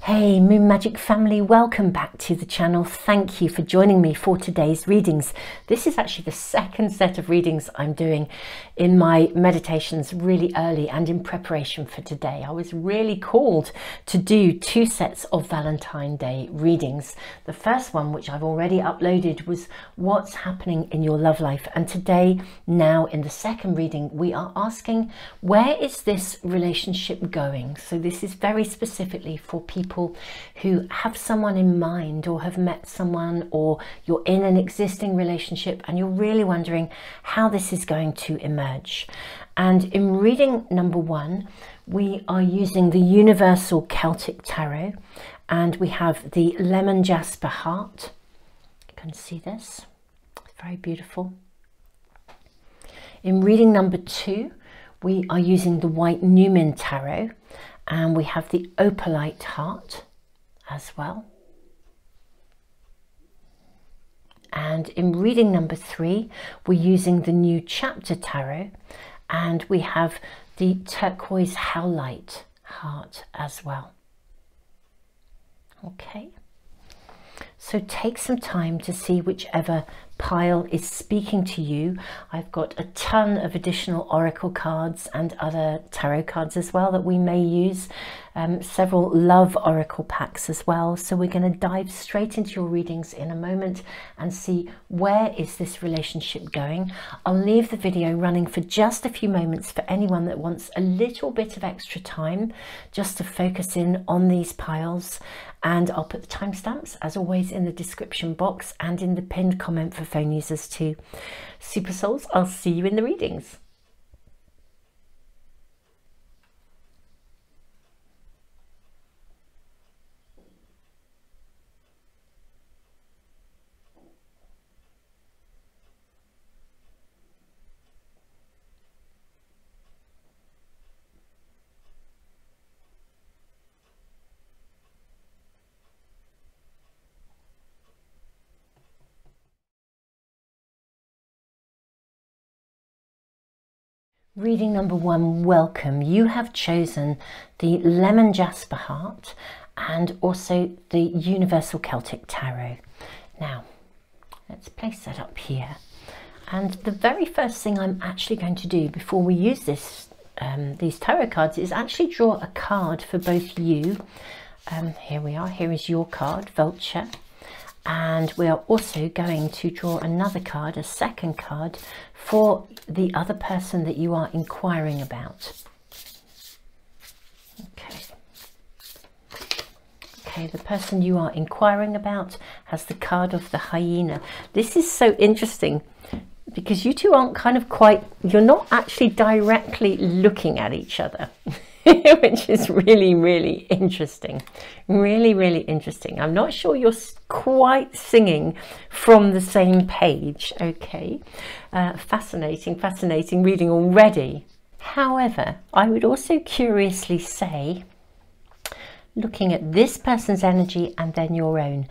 Hey Moon Magic family, welcome back to the channel. Thank you for joining me for today's readings. This is actually the second set of readings I'm doing in my meditations really early and in preparation for today. I was really called to do two sets of Valentine's Day readings. The first one, which I've already uploaded, was what's happening in your love life. And today, now in the second reading, we are asking, where is this relationship going? So this is very specifically for people who have someone in mind or have met someone, or you're in an existing relationship and you're really wondering how this is going to emerge. And in reading number one, we are using the Universal Celtic Tarot, and we have the lemon jasper heart. You can see this, it's very beautiful. In reading number two, we are using the white Numen tarot, and we have the opalite heart as well. And in reading number three, we're using the new chapter tarot, and we have the turquoise howlite heart as well. Okay, so take some time to see whichever pile is speaking to you. I've got a ton of additional oracle cards and other tarot cards as well that we may use, several love oracle packs as well. So we're going to dive straight into your readings in a moment and see where is this relationship going. I'll leave the video running for just a few moments for anyone that wants a little bit of extra time just to focus in on these piles, and I'll put the timestamps as always in the description box and in the pinned comment for phone users too. Super Souls, I'll see you in the readings. Reading number one, welcome. You have chosen the lemon jasper heart and also the Universal Celtic Tarot. Now, let's place that up here. And the very first thing I'm actually going to do before we use this, these tarot cards, is actually draw a card for both you. Here we are. Here is your card, Vulture. And we are also going to draw another card, a second card, for the other person that you are inquiring about. Okay, the person you are inquiring about has the card of the hyena. This is so interesting because you two aren't kind of quite, you're not actually directly looking at each other. Which is really, really interesting. Really, really interesting. I'm not sure you're quite singing from the same page. Okay, fascinating, fascinating reading already. However, I would also curiously say, looking at this person's energy and then your own,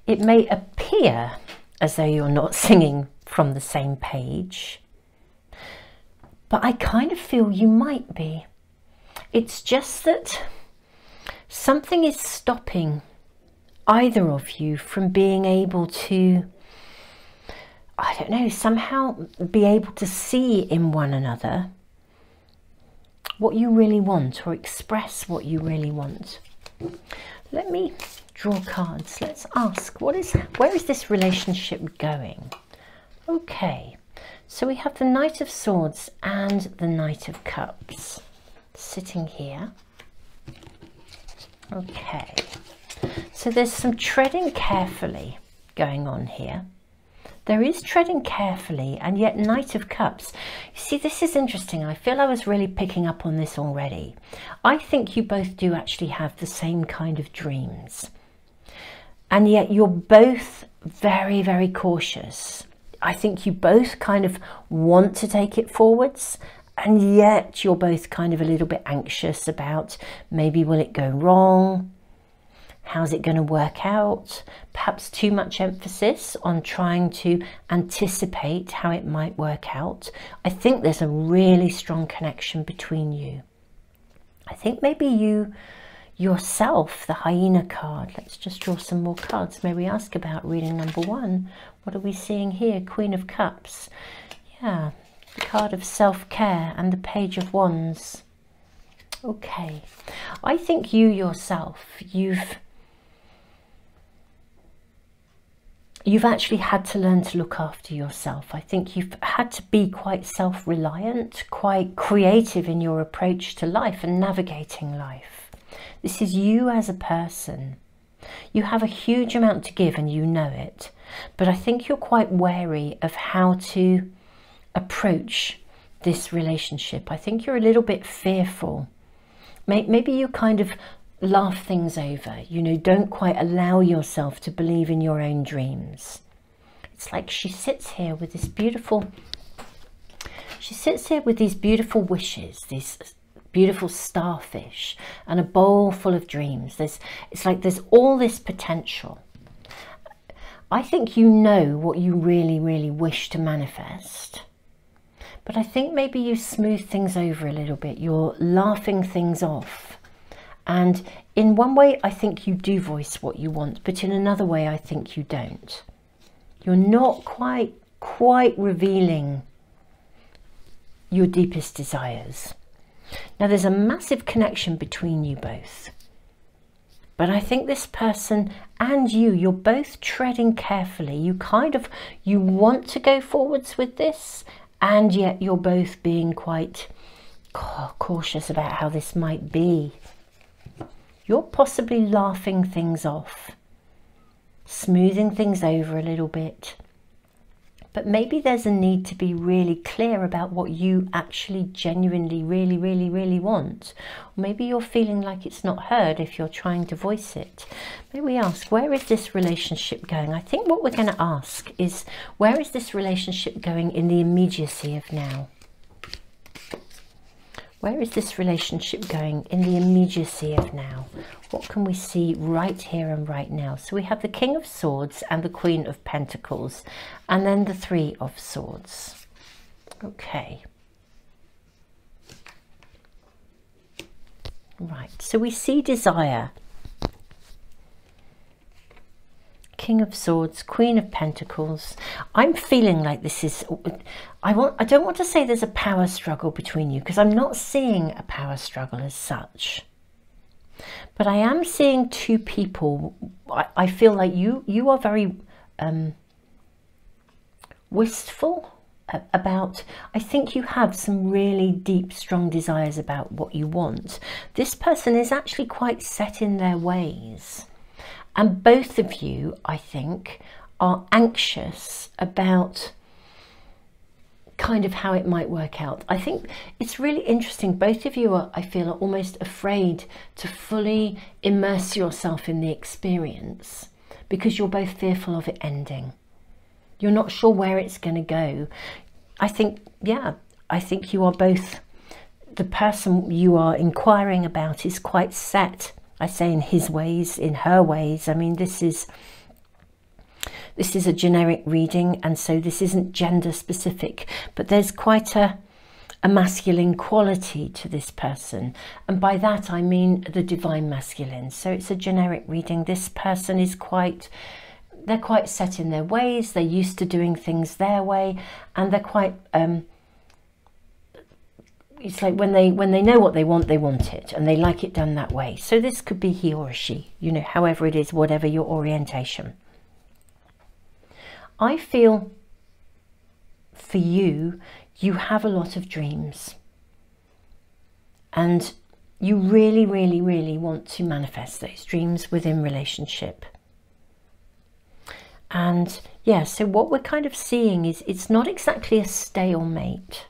it may appear as though you're not singing from the same page, but I kind of feel you might be. It's just that something is stopping either of you from being able to, I don't know, somehow be able to see in one another what you really want, or express what you really want. Let me draw cards. Let's ask, where is this relationship going? Okay, so we have the Knight of Swords and the Knight of Cups sitting here. Okay, so there's some treading carefully going on here. There is treading carefully, and yet Knight of Cups. You see, this is interesting. I feel I was really picking up on this already. I think you both do actually have the same kind of dreams, and yet you're both very, very cautious. I think you both kind of want to take it forwards, and yet you're both kind of a little bit anxious about, maybe will it go wrong? How's it going to work out? Perhaps too much emphasis on trying to anticipate how it might work out. I think there's a really strong connection between you. I think maybe you yourself, the hyena card. Let's just draw some more cards. May we ask about reading number 1? What are we seeing here? Queen of Cups. Yeah, the card of self-care and the Page of Wands. Okay, I think you yourself, you've actually had to learn to look after yourself. I think you've had to be quite self-reliant, quite creative in your approach to life and navigating life. This is you as a person. You have a huge amount to give and you know it, but I think you're quite wary of how to approach this relationship. I think you're a little bit fearful. Maybe you kind of laugh things over, you know, don't quite allow yourself to believe in your own dreams. It's like she sits here with this beautiful, these beautiful wishes, these beautiful starfish and a bowl full of dreams. It's like there's all this potential. I think you know what you really, really wish to manifest. But I think maybe you smooth things over a little bit. You're laughing things off. And in one way, I think you do voice what you want, but in another way, I think you don't. You're not quite revealing your deepest desires. Now, there's a massive connection between you both. But I think this person and you're both treading carefully. You want to go forwards with this, and yet you're both being quite cautious about how this might be. You're possibly laughing things off, smoothing things over a little bit. But maybe there's a need to be really clear about what you actually genuinely really, really, really want. Or maybe you're feeling like it's not heard if you're trying to voice it. May we ask, where is this relationship going? I think what we're going to ask is, where is this relationship going in the immediacy of now? Where is this relationship going in the immediacy of now? What can we see right here and right now? So we have the King of Swords and the Queen of Pentacles, and then the Three of Swords. Okay. Right, so we see desire. King of Swords, Queen of Pentacles. I'm feeling like this is, I don't want to say there's a power struggle between you, because I'm not seeing a power struggle as such. But I am seeing two people. I feel like you are very wistful about, I think you have some really deep, strong desires about what you want. This person is actually quite set in their ways. And both of you, I think, are anxious about kind of how it might work out. I think it's really interesting. Both of you are, I feel, are almost afraid to fully immerse yourself in the experience because you're both fearful of it ending. You're not sure where it's going to go. I think, yeah, I think you are both, the person you are inquiring about is quite set, I say, in his ways, in her ways. I mean, this is a generic reading, and so this isn't gender specific, but there's quite a masculine quality to this person, and by that I mean the divine masculine. So it's a generic reading. This person is they're quite set in their ways, they're used to doing things their way, and they're quite it's like when they know what they want it, and they like it done that way. So this could be he or she, you know, however it is, whatever your orientation. I feel for you, you have a lot of dreams, and you really, really, really want to manifest those dreams within relationship. And yeah, so what we're kind of seeing is it's not exactly a stalemate,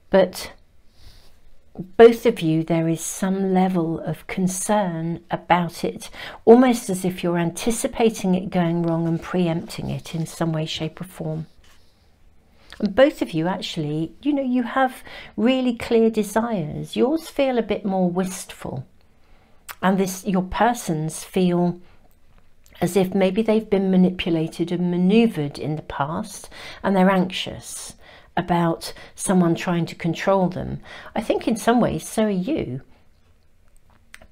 but both of you, there is some level of concern about it, almost as if you're anticipating it going wrong and preempting it in some way, shape or form. And both of you actually, you know, you have really clear desires. Yours feel a bit more wistful, and your persons feel as if maybe they've been manipulated and maneuvered in the past, and they're anxious about someone trying to control them. I think in some ways so are you.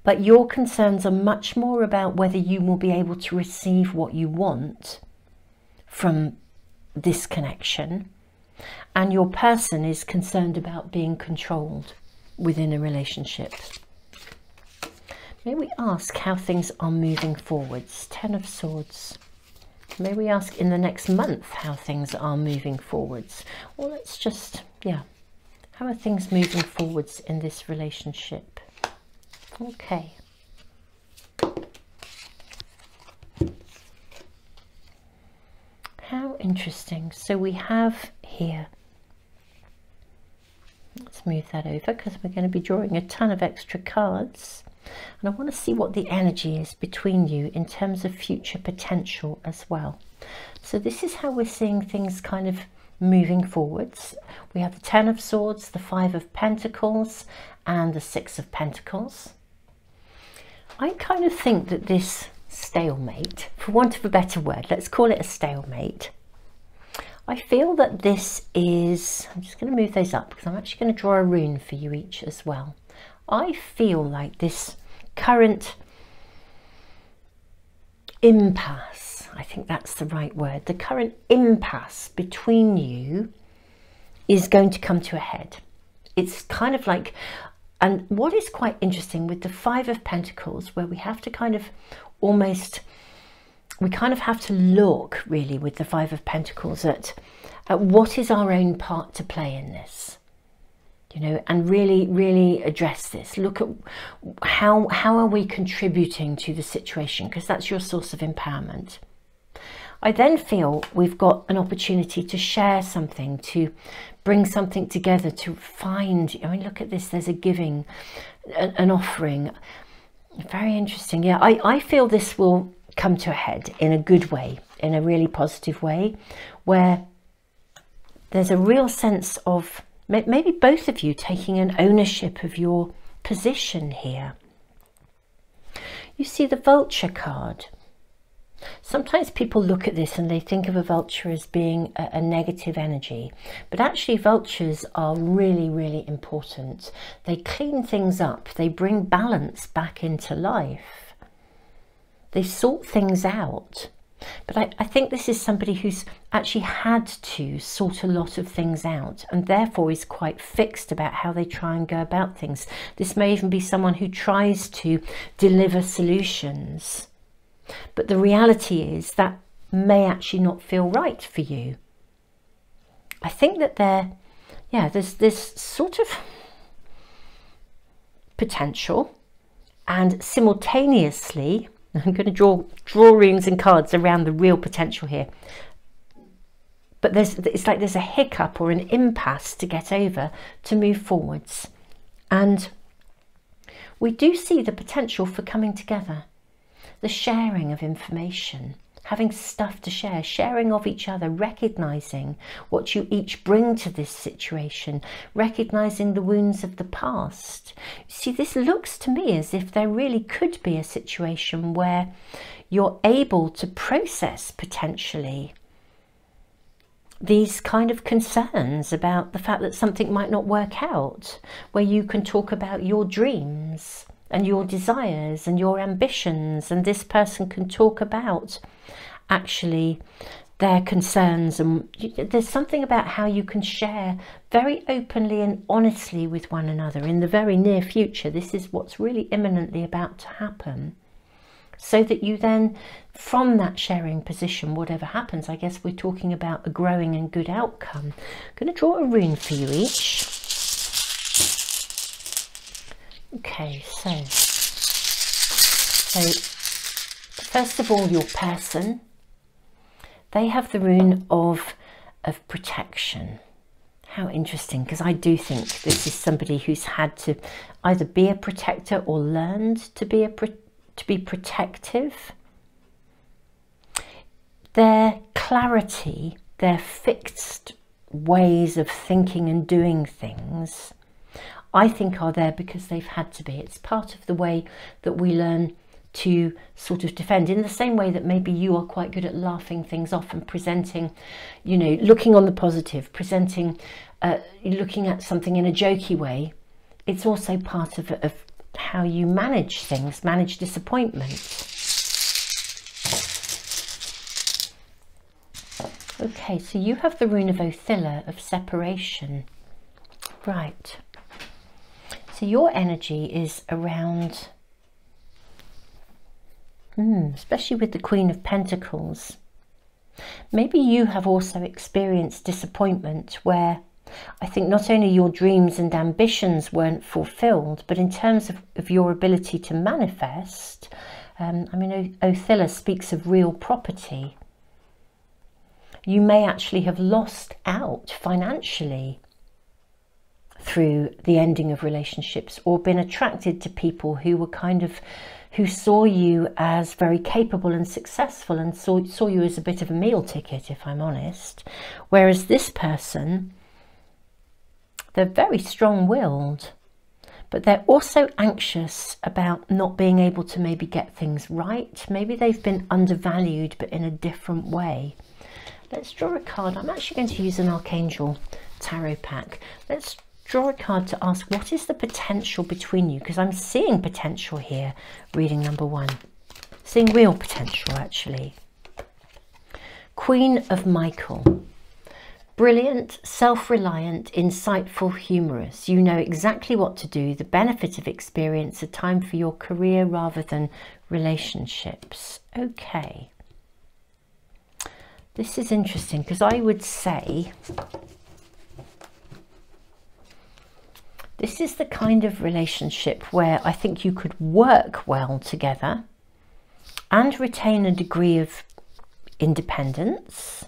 But your concerns are much more about whether you will be able to receive what you want from this connection, and your person is concerned about being controlled within a relationship. May we ask how things are moving forwards? Ten of Swords. May we ask in the next month how things are moving forwards? Well, let's just, yeah, how are things moving forwards in this relationship? Okay. How interesting. So we have here, let's move that over because we're going to be drawing a ton of extra cards. And I want to see what the energy is between you in terms of future potential as well. So this is how we're seeing things kind of moving forwards. We have the Ten of Swords, the Five of Pentacles, and the Six of Pentacles. I kind of think that this stalemate, for want of a better word, let's call it a stalemate. I feel that this is, I'm just going to move those up because I'm actually going to draw a rune for you each as well. I feel like this current impasse, I think that's the right word, the current impasse between you is going to come to a head. It's kind of like, and what is quite interesting with the Five of Pentacles, where we have to kind of almost, we kind of have to look really with the Five of Pentacles at what is our own part to play in this. You know, and really address this. Look at how are we contributing to the situation, because that's your source of empowerment. I then feel we've got an opportunity to share something, to bring something together, to find, I mean, look at this, there's a giving, an offering. Very interesting. Yeah, I feel this will come to a head in a good way, in a really positive way, where there's a real sense of maybe both of you taking an ownership of your position here. You see the Vulture card. Sometimes people look at this and they think of a vulture as being a negative energy, but actually vultures are really important. They clean things up, they bring balance back into life, they sort things out. But I think this is somebody who's actually had to sort a lot of things out and therefore is quite fixed about how they try and go about things. This may even be someone who tries to deliver solutions, but the reality is that may actually not feel right for you. I think that there's this sort of potential, and simultaneously I'm going to draw runes and cards around the real potential here. But it's like there's a hiccup or an impasse to get over to move forwards. And we do see the potential for coming together. The sharing of information, having stuff to share, sharing of each other, recognizing what you each bring to this situation, recognizing the wounds of the past. See, this looks to me as if there really could be a situation where you're able to process potentially these kind of concerns about the fact that something might not work out, where you can talk about your dreams and your desires and your ambitions, and this person can talk about actually their concerns, and there's something about how you can share very openly and honestly with one another in the very near future. This is what's really imminently about to happen, so that you then, from that sharing position, whatever happens, I guess we're talking about a growing and good outcome. I'm going to draw a rune for you each. Okay, so first of all, your person, they have the rune of protection. How interesting, because I do think this is somebody who's had to either be a protector or learned to be protective. Their clarity, their fixed ways of thinking and doing things, I think are there because they've had to be. It's part of the way that we learn to sort of defend, in the same way that maybe you are quite good at laughing things off and presenting, you know, looking on the positive, presenting, looking at something in a jokey way. It's also part of how you manage things, manage disappointment. Okay, so you have the rune of Othilla, of separation. Right. So your energy is around, especially with the Queen of Pentacles. Maybe you have also experienced disappointment where I think not only your dreams and ambitions weren't fulfilled, but in terms of your ability to manifest, I mean, Othilla speaks of real property. You may actually have lost out financially through the ending of relationships, or been attracted to people who were who saw you as very capable and successful, and saw you as a bit of a meal ticket, if I'm honest. Whereas this person, they're very strong-willed, but they're also anxious about not being able to maybe get things right. Maybe they've been undervalued, but in a different way. Let's draw a card. I'm actually going to use an Archangel Tarot pack. Let's draw a card to ask, what is the potential between you? Because I'm seeing potential here, reading number one. Seeing real potential, actually. Queen of Michael. Brilliant, self-reliant, insightful, humorous. You know exactly what to do. The benefit of experience, a time for your career rather than relationships. Okay. This is interesting, because I would say this is the kind of relationship where I think you could work well together and retain a degree of independence.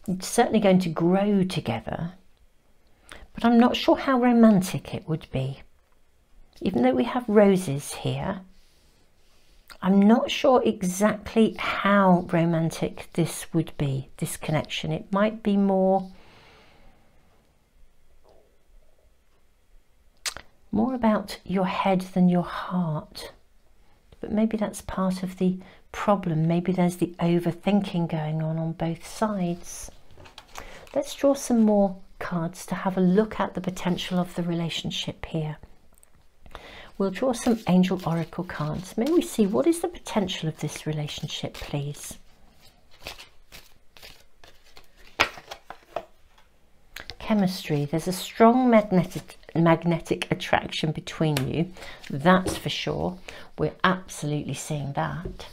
It's certainly going to grow together, but I'm not sure how romantic it would be. Even though we have roses here, I'm not sure exactly how romantic this would be, this connection. It might be more about your head than your heart. But maybe that's part of the problem. Maybe there's the overthinking going on both sides. Let's draw some more cards to have a look at the potential of the relationship here. We'll draw some angel oracle cards. May we see what is the potential of this relationship, please. Chemistry. There's a strong magnetic attraction between you. That's for sure. We're absolutely seeing that.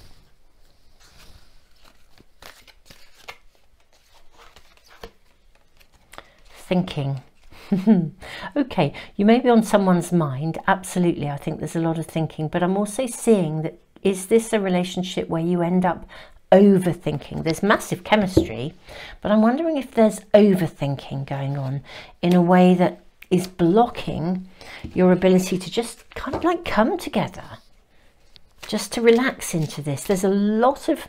Thinking. Okay, you may be on someone's mind. Absolutely, I think there's a lot of thinking, but I'm also seeing that, is this a relationship where you end up overthinking? There's massive chemistry, but I'm wondering if there's overthinking going on in a way that is blocking your ability to just kind of like come together, just to relax into this. There's a lot of,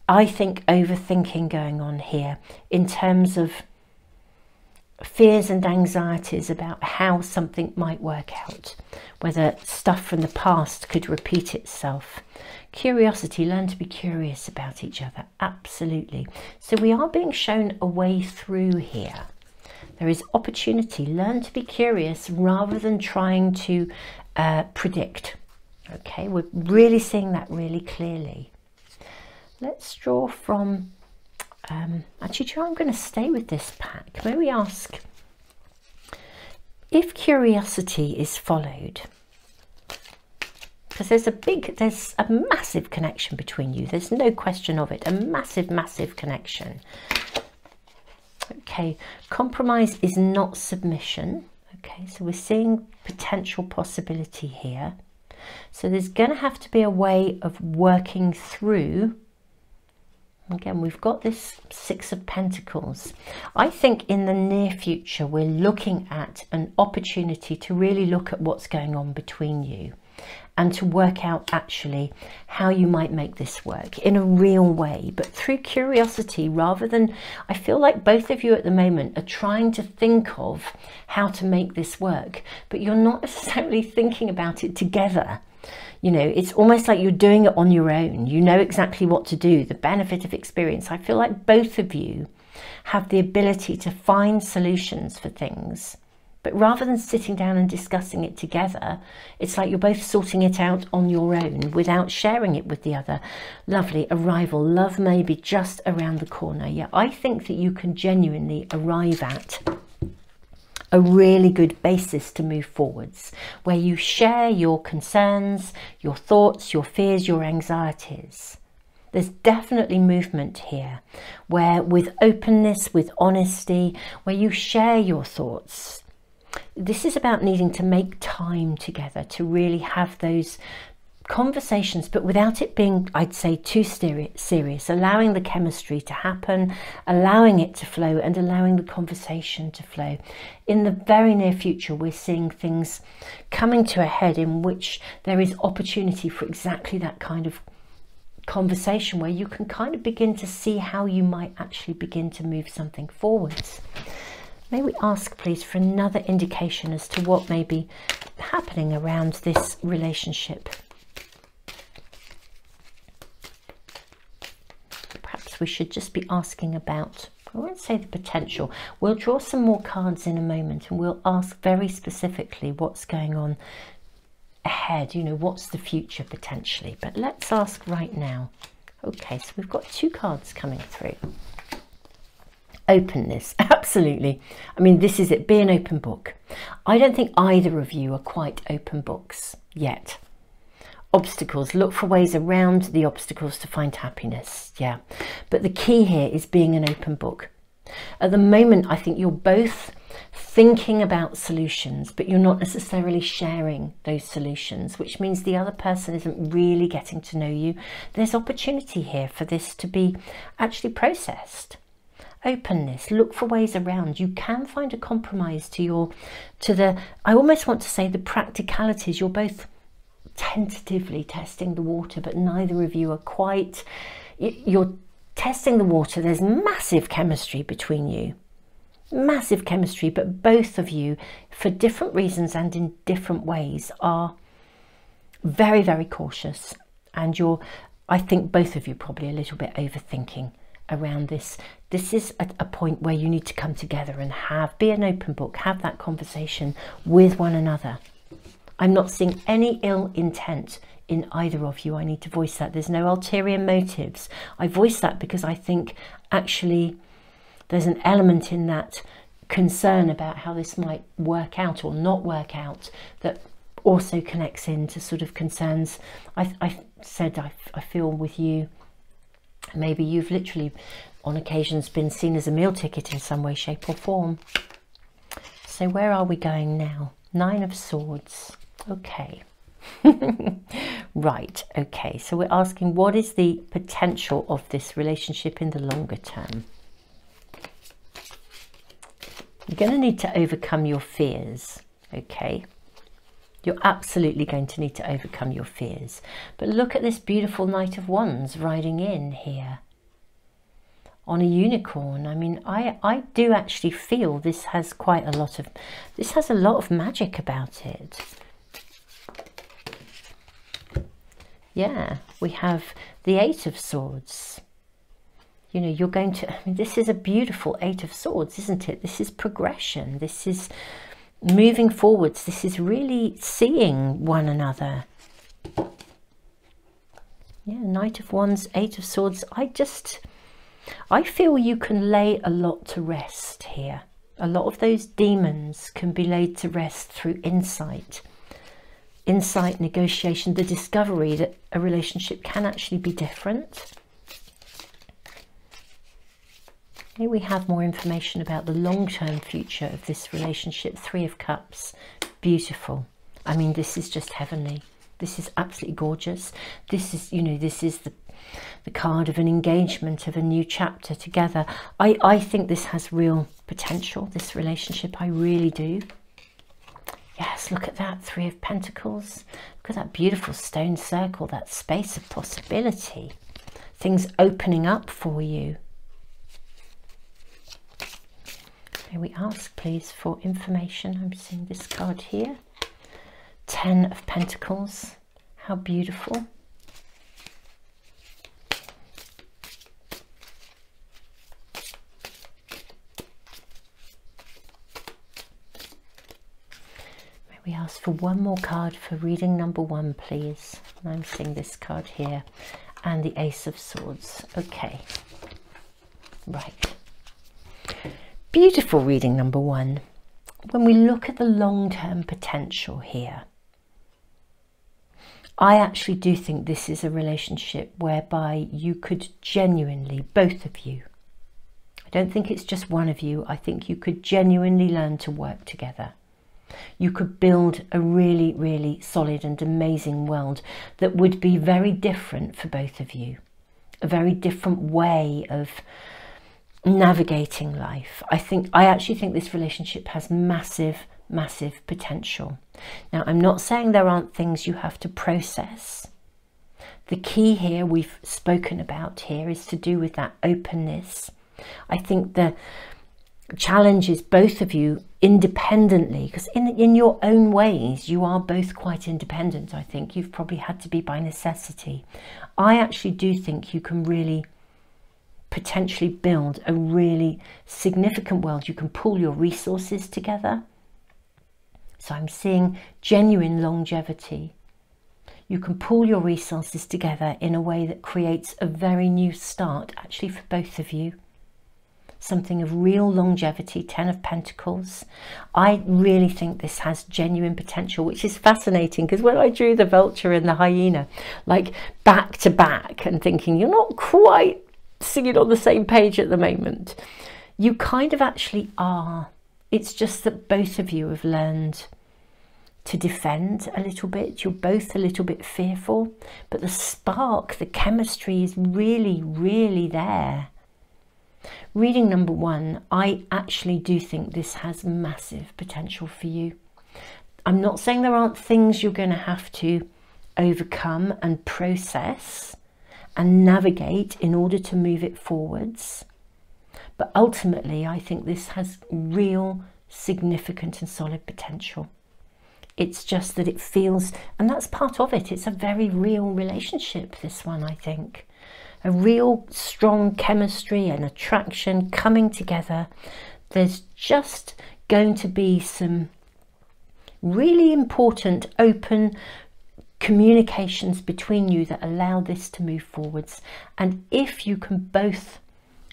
I think, overthinking going on here in terms of fears and anxieties about how something might work out, whether stuff from the past could repeat itself. Curiosity, learn to be curious about each other. Absolutely. So we are being shown a way through here. There is opportunity. Learn to be curious rather than trying to predict. Okay, we're really seeing that really clearly. Let's draw from actually, Joe, I'm going to stay with this pack. May we ask, if curiosity is followed, because there's a massive connection between you. There's no question of it. A massive connection. Okay, compromise is not submission. Okay, so we're seeing potential possibility here. So there's going to have to be a way of working through. Again, we've got this Six of Pentacles. I think in the near future, we're looking at an opportunity to really look at what's going on between you and to work out actually how you might make this work in a real way, but through curiosity rather than, I feel like both of you at the moment are trying to think of how to make this work, but you're not necessarily thinking about it together. You know, it's almost like you're doing it on your own. You know exactly what to do, the benefit of experience. I feel like both of you have the ability to find solutions for things But rather than sitting down and discussing it together, it's like you're both sorting it out on your own without sharing it with the other. Lovely. Arrival. Love may be just around the corner. Yeah, I think that you can genuinely arrive at a really good basis to move forwards, where you share your concerns, your thoughts, your fears, your anxieties. There's definitely movement here, where with openness, with honesty, where you share your thoughts. This is about needing to make time together to really have those conversations, but without it being, I'd say, too serious, allowing the chemistry to happen, allowing it to flow, and allowing the conversation to flow. In the very near future, we're seeing things coming to a head in which there is opportunity for exactly that kind of conversation, where you can kind of begin to see how you might actually begin to move something forwards. May we ask, please, for another indication as to what may be happening around this relationship? Perhaps we should just be asking about, I won't say the potential. We'll draw some more cards in a moment, and we'll ask very specifically what's going on ahead, you know, what's the future potentially. But let's ask right now. Okay, so we've got 2 cards coming through. Openness, absolutely. I mean, this is it, be an open book. I don't think either of you are quite open books yet. Obstacles, look for ways around the obstacles to find happiness. Yeah, but the key here is being an open book. At the moment, I think you're both thinking about solutions, but you're not necessarily sharing those solutions, which means the other person isn't really getting to know you. There's opportunity here for this to be actually processed. Openness, look for ways around. You can find a compromise to the, I almost want to say, the practicalities. You're both tentatively testing the water, but neither of you are quite, you're testing the water. There's massive chemistry between you, massive chemistry, but both of you, for different reasons and in different ways, are very, very cautious. And I think both of you probably a little bit overthinking around this. This is a point where you need to come together and be an open book, have that conversation with one another. I'm not seeing any ill intent in either of you. I need to voice that. There's no ulterior motives. I voice that because I think actually there's an element in that concern about how this might work out or not work out that also connects into sort of concerns. I said I feel with you, maybe you've literally on occasions been seen as a meal ticket in some way, shape or form. So where are we going now? 9 of Swords. Okay. Right, okay, so we're asking, what is the potential of this relationship in the longer term? You're going to need to overcome your fears, okay? You're absolutely going to need to overcome your fears. But look at this beautiful Knight of Wands riding in here on a unicorn. I mean, I do actually feel this has quite a lot of magic about it. Yeah, we have the 8 of Swords. You know, you're going to, I mean, this is a beautiful 8 of Swords, isn't it? This is progression. This is moving forwards. This is really seeing one another. Yeah, Knight of Wands, 8 of Swords. I feel you can lay a lot to rest here. A lot of those demons can be laid to rest through insight. Insight, negotiation, the discovery that a relationship can actually be different. Here we have more information about the long-term future of this relationship. 3 of Cups, beautiful. I mean, this is just heavenly. This is absolutely gorgeous. This is, you know, this is the card of an engagement, of a new chapter together. I think this has real potential, this relationship. I really do. Yes, look at that, 3 of Pentacles. Look at that beautiful stone circle, that space of possibility. Things opening up for you. May we ask, please, for information? I'm seeing this card here. 10 of Pentacles. How beautiful. for one more card for reading number 1, please. I'm seeing this card here and the Ace of Swords. Okay, right. Beautiful reading number 1. When we look at the long-term potential here, I actually do think this is a relationship whereby you could genuinely, both of you, I don't think it's just one of you, I think you could genuinely learn to work together. You could build a really, really solid and amazing world that would be very different for both of you. A very different way of navigating life. I actually think this relationship has massive potential. Now, I'm not saying there aren't things you have to process. The key here we've spoken about here is to do with that openness. I think the challenge is both of you independently, because in your own ways you are both quite independent. I think you've probably had to be by necessity. I actually do think you can really potentially build a really significant world. You can pool your resources together. So I'm seeing genuine longevity. You can pool your resources together in a way that creates a very new start, actually, for both of you. Something of real longevity, 10 of Pentacles. I really think this has genuine potential, which is fascinating, because when I drew the vulture and the hyena, like back to back, and thinking you're not quite singing on the same page at the moment, you kind of actually are. It's just that both of you have learned to defend a little bit. You're both a little bit fearful, but the spark, the chemistry is really, really there. Reading number 1, I actually do think this has massive potential for you. I'm not saying there aren't things you're going to have to overcome and process and navigate in order to move it forwards. But ultimately, I think this has real, significant and solid potential. It's just that it feels, and that's part of it, it's a very real relationship, this one, I think. A real strong chemistry and attraction coming together. There's just going to be some really important, open communications between you that allow this to move forwards. And if you can both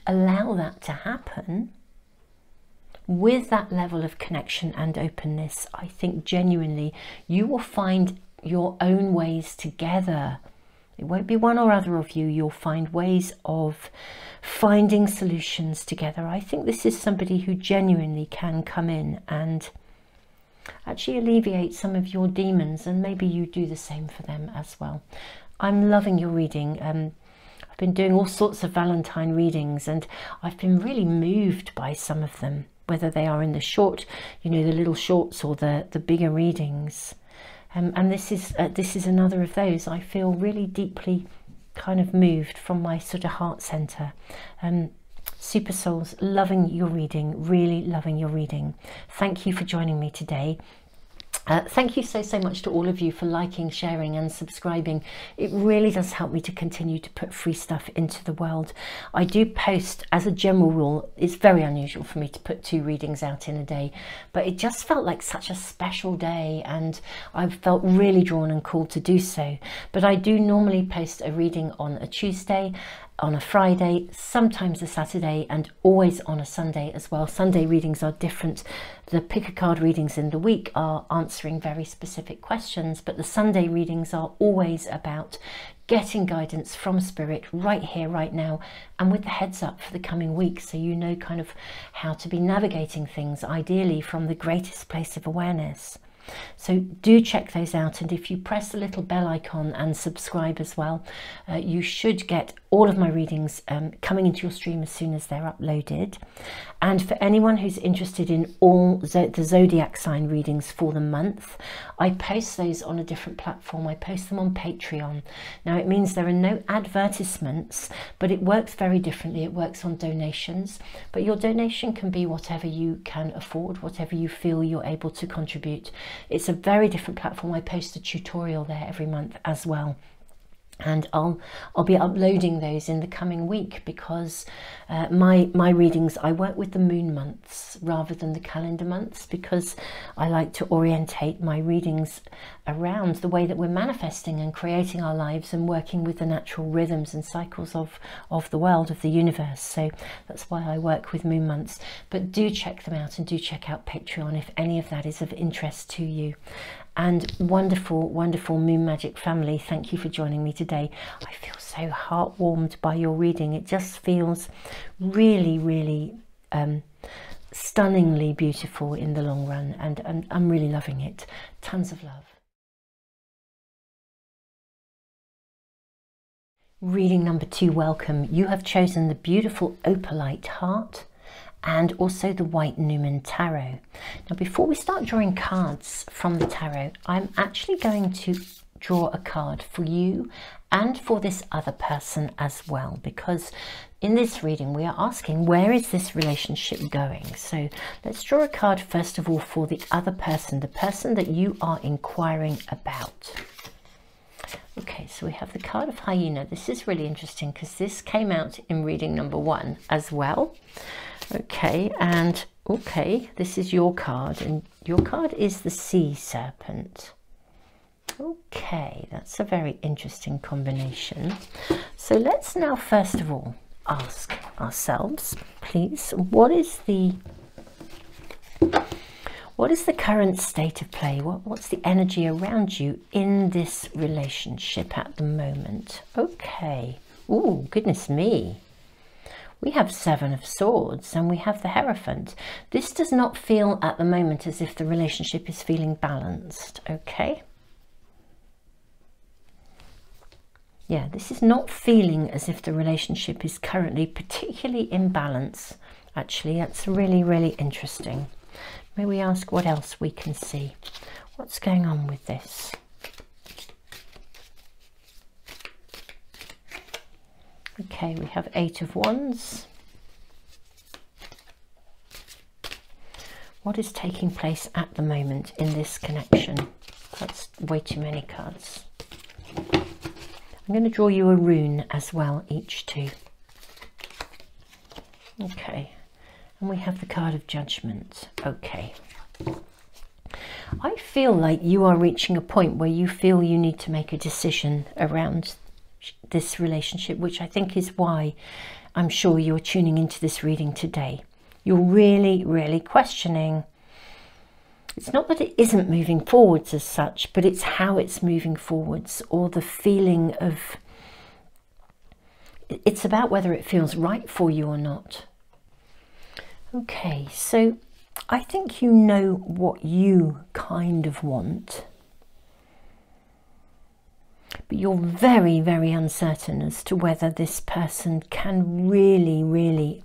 allow that to happen with that level of connection and openness, I think genuinely you will find your own ways together. It won't be one or other of you. You'll find ways of finding solutions together. I think this is somebody who genuinely can come in and actually alleviate some of your demons, and maybe you do the same for them as well. I'm loving your reading. I've been doing all sorts of Valentine readings, and I've been really moved by some of them, whether they are in the short, you know, the little shorts, or the bigger readings. And this is another of those. I feel really deeply kind of moved from my sort of heart center. Super Souls, loving your reading, really loving your reading. Thank you for joining me today. Thank you so much to all of you for liking, sharing and subscribing. It really does help me to continue to put free stuff into the world. I do post, as a general rule, it's very unusual for me to put 2 readings out in a day, but it just felt like such a special day and I felt really drawn and called to do so. But I do normally post a reading on a Tuesday, on a Friday, sometimes a Saturday, and always on a Sunday as well. Sunday readings are different. The pick a card readings in the week are answering very specific questions, but the Sunday readings are always about getting guidance from Spirit right here, right now, and with the heads up for the coming week, so you know kind of how to be navigating things, ideally from the greatest place of awareness. So do check those out, and if you press the little bell icon and subscribe as well, you should get all of my readings coming into your stream as soon as they're uploaded. And for anyone who's interested in all the zodiac sign readings for the month, I post those on a different platform. I post them on Patreon. Now it means there are no advertisements, but it works very differently. It works on donations, but your donation can be whatever you can afford, whatever you feel you're able to contribute. It's a very different platform. I post a tutorial there every month as well. And I'll be uploading those in the coming week, because my readings, I work with the moon months rather than the calendar months, because I like to orientate my readings around the way that we're manifesting and creating our lives and working with the natural rhythms and cycles of the world, of the universe. So that's why I work with moon months. But do check them out, and do check out Patreon if any of that is of interest to you. And wonderful, wonderful Moon Magic family, thank you for joining me today. I feel so heart-warmed by your reading. It just feels really, really stunningly beautiful in the long run, and I'm really loving it. Tons of love. Reading number 2, welcome. You have chosen the beautiful opalite heart and also the white Numen tarot. Now, before we start drawing cards from the tarot, I'm actually going to draw a card for you and for this other person as well, because in this reading we are asking, where is this relationship going? So let's draw a card first of all for the other person, the person that you are inquiring about. Okay, so we have the card of hyena. This is really interesting because this came out in reading number 1 as well. Okay, and okay, this is your card, and your card is the sea serpent. Okay, that's a very interesting combination. So let's now first of all ask ourselves, please, what is the current state of play? What's the energy around you in this relationship at the moment? Okay. Oh, goodness me. We have 7 of Swords and we have the Hierophant. This does not feel at the moment as if the relationship is feeling balanced, okay? Yeah, this is not feeling as if the relationship is currently particularly in balance. Actually, that's really, really interesting. May we ask what else we can see? What's going on with this? Okay, we have 8 of Wands. What is taking place at the moment in this connection? That's way too many cards. I'm going to draw you a rune as well, each 2. Okay, and we have the card of Judgment. Okay. I feel like you are reaching a point where you feel you need to make a decision around this relationship, which I think is why I'm sure you're tuning into this reading today. You're really, really questioning. It's not that it isn't moving forwards as such, but it's how it's moving forwards, or the feeling of, it's about whether it feels right for you or not. Okay, so I think you know what you kind of want, but you're very, very uncertain as to whether this person can really, really,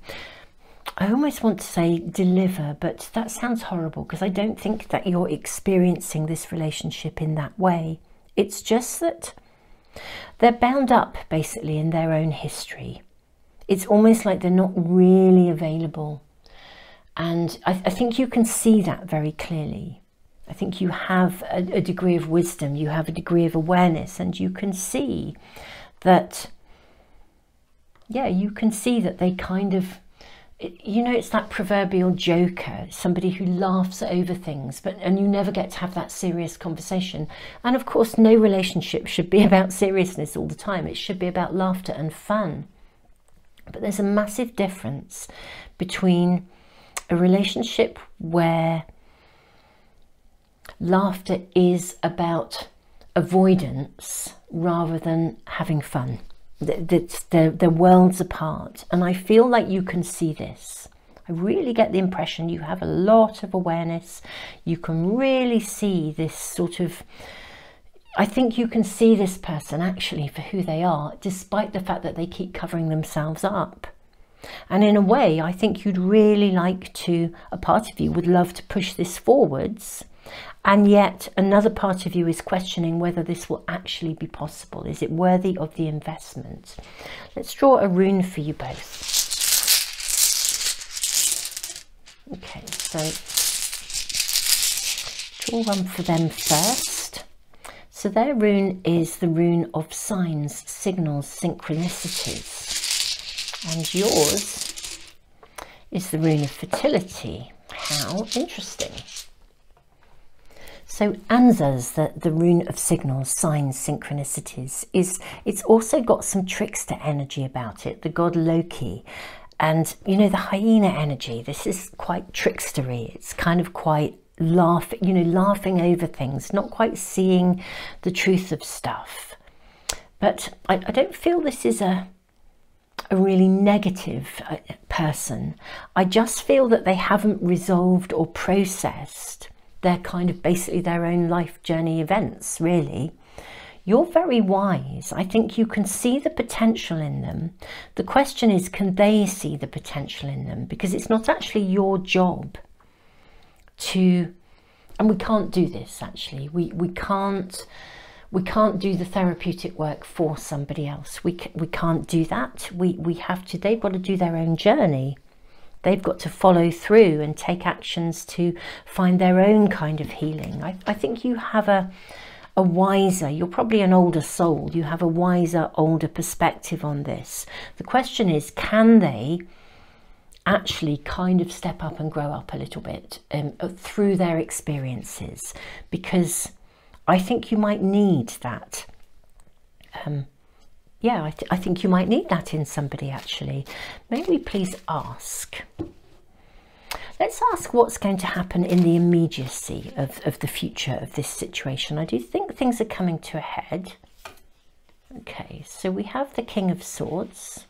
I almost want to say deliver, but that sounds horrible because I don't think that you're experiencing this relationship in that way. It's just that they're bound up basically in their own history. It's almost like they're not really available. And I think you can see that very clearly. I think you have a degree of wisdom, you have a degree of awareness, and you can see that, yeah, you can see that they kind of, you know, it's that proverbial joker, somebody who laughs over things, and you never get to have that serious conversation. And of course, no relationship should be about seriousness all the time. It should be about laughter and fun. But there's a massive difference between a relationship where laughter is about avoidance rather than having fun. They're worlds apart, and I feel like you can see this. I really get the impression you have a lot of awareness. You can really see this sort of, I think you can see this person actually for who they are, despite the fact that they keep covering themselves up. And in a way, I think you'd really like to, a part of you would love to push this forwards, and yet another part of you is questioning whether this will actually be possible. Is it worthy of the investment? Let's draw a rune for you both. Okay, so draw one for them first. So their rune is the rune of signs, signals, synchronicities. And yours is the rune of fertility. How interesting. So Anza's, the rune of signals, signs, synchronicities, it's also got some trickster energy about it, the god Loki. And, you know, the hyena energy, this is quite trickstery. It's kind of quite laughing over things, not quite seeing the truth of stuff. But I don't feel this is a really negative person. I just feel that they haven't resolved or processed their kind of basically their own life journey events, really. You're very wise. I think you can see the potential in them. The question is, can they see the potential in them? Because it's not actually your job to, and we can't do this actually. We can't do the therapeutic work for somebody else. We can't do that. We have to, they've got to do their own journey. They've got to follow through and take actions to find their own kind of healing. I think you have a wiser, you're probably an older soul, you have a wiser, older perspective on this. The question is, can they actually kind of step up and grow up a little bit through their experiences? Because I think you might need that. Yeah, I think you might need that in somebody actually. May we please ask? Let's ask what's going to happen in the immediacy of the future of this situation. I do think things are coming to a head. Okay, so we have the King of Swords.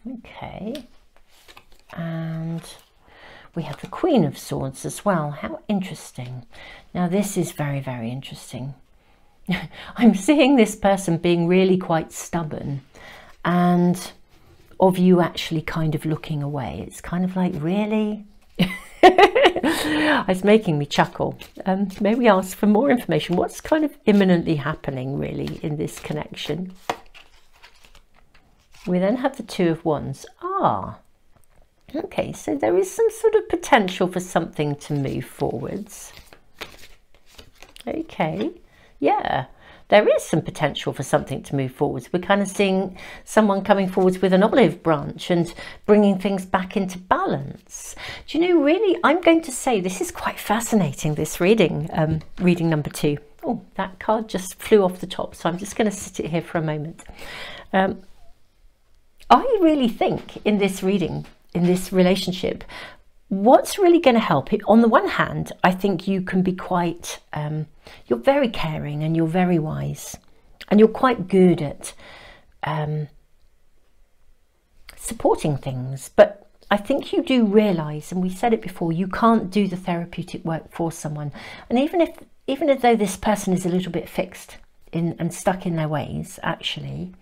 Okay. And we have the Queen of Swords as well. How interesting. Now this is very, very interesting. I'm seeing this person being really quite stubborn and of you actually kind of looking away. It's kind of like, really? It's making me chuckle. May we ask for more information? What's kind of imminently happening really in this connection? We then have the Two of Wands. Ah, okay, so there is some sort of potential for something to move forwards. Okay, yeah. There is some potential for something to move forwards. We're kind of seeing someone coming forwards with an olive branch and bringing things back into balance. Do you know, really, I'm going to say this is quite fascinating, this reading, reading number 2. Oh, that card just flew off the top, so I'm just going to sit it here for a moment. I really think in this reading, in this relationship, what's really going to help it, on the one hand, I think you can be quite, you're very caring and you're very wise and you're quite good at supporting things. But I think you do realise, and we said it before, you can't do the therapeutic work for someone. And even though this person is a little bit fixed and stuck in their ways, actually,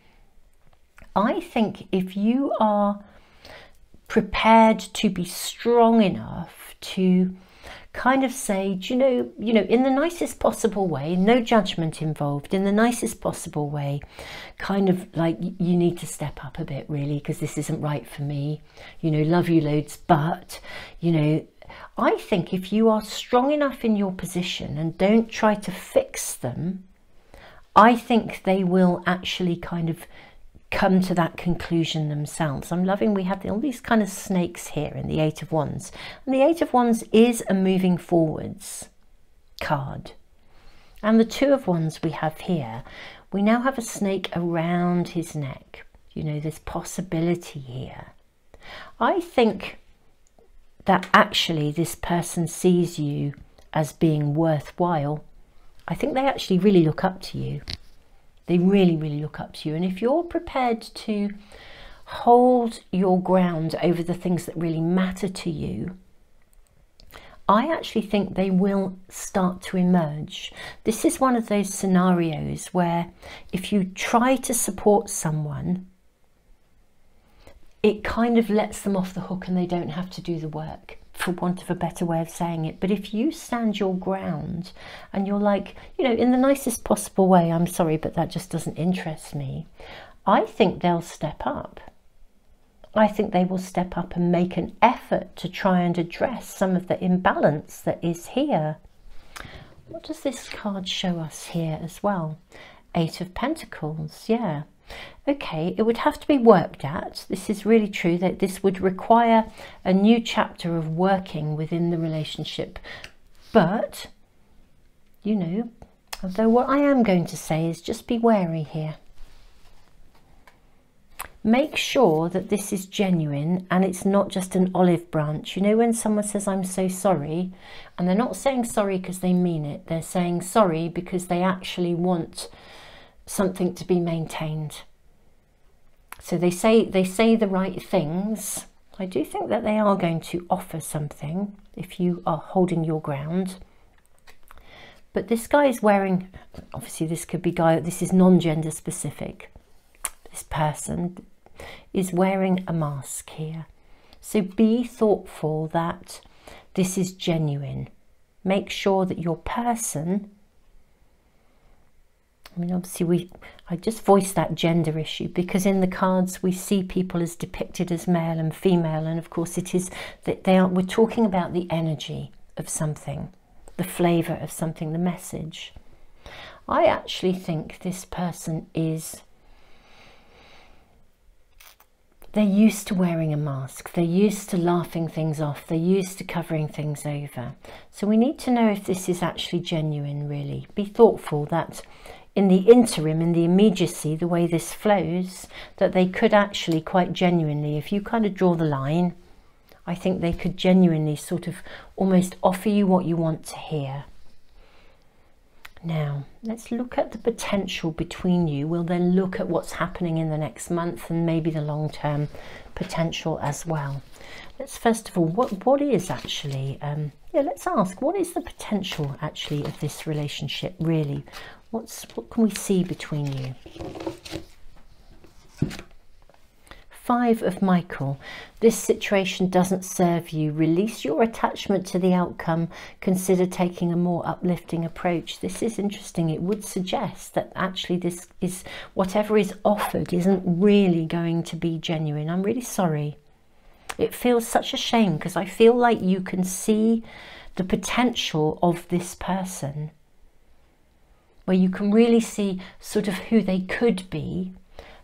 I think if you are prepared to be strong enough to kind of say, do you know, in the nicest possible way, no judgment involved, in the nicest possible way, kind of like, you need to step up a bit really, because this isn't right for me, love you loads, but I think if you are strong enough in your position and don't try to fix them, I think they will actually kind of come to that conclusion themselves. I'm loving, we have all these kind of snakes here in the Eight of Wands, and the Eight of Wands is a moving forwards card. And the Two of Wands we have here, we now have a snake around his neck. There's possibility here. I think that actually this person sees you as being worthwhile. I think they actually really look up to you. They really, really look up to you. And if you're prepared to hold your ground over the things that really matter to you, I actually think they will start to emerge. This is one of those scenarios where if you try to support someone, it kind of lets them off the hook and they don't have to do the work, for want of a better way of saying it. But if you stand your ground and you're like, in the nicest possible way, I'm sorry, but that just doesn't interest me, I think they'll step up. I think they will step up and make an effort to try and address some of the imbalance that is here. What does this card show us here as well? 8 of Pentacles, yeah. Okay, it would have to be worked at. This is really true, that this would require a new chapter of working within the relationship. But, you know, although what I am going to say is just be wary here. Make sure that this is genuine and it's not just an olive branch. You know, when someone says, I'm so sorry, and they're not saying sorry because they mean it. They're saying sorry because they actually want something to be maintained. So they say the right things. I do think that they are going to offer something if you are holding your ground. But this guy is wearing, obviously this could be guy, this is non-gender specific. This person is wearing a mask here. So be thoughtful that this is genuine. Make sure that your person, I mean, obviously I just voiced that gender issue because in the cards we see people as depicted as male and female, and of course it is that we're talking about the energy of something, the flavour of something, the message. I actually think this person is, they're used to wearing a mask, they're used to laughing things off, they're used to covering things over. So we need to know if this is actually genuine, really. Be thoughtful that in the interim, in the immediacy, the way this flows, that they could actually quite genuinely, if you kind of draw the line, I think they could genuinely sort of almost offer you what you want to hear. Now, let's look at the potential between you. We'll then look at what's happening in the next month and maybe the long-term potential as well. Let's first of all, what is actually, let's ask, what is the potential actually of this relationship, really? What can we see between you? 5 of Michael. This situation doesn't serve you. Release your attachment to the outcome. Consider taking a more uplifting approach. This is interesting. It would suggest that actually this is, whatever is offered isn't really going to be genuine. I'm really sorry. It feels such a shame because I feel like you can see the potential of this person, where you can really see sort of who they could be.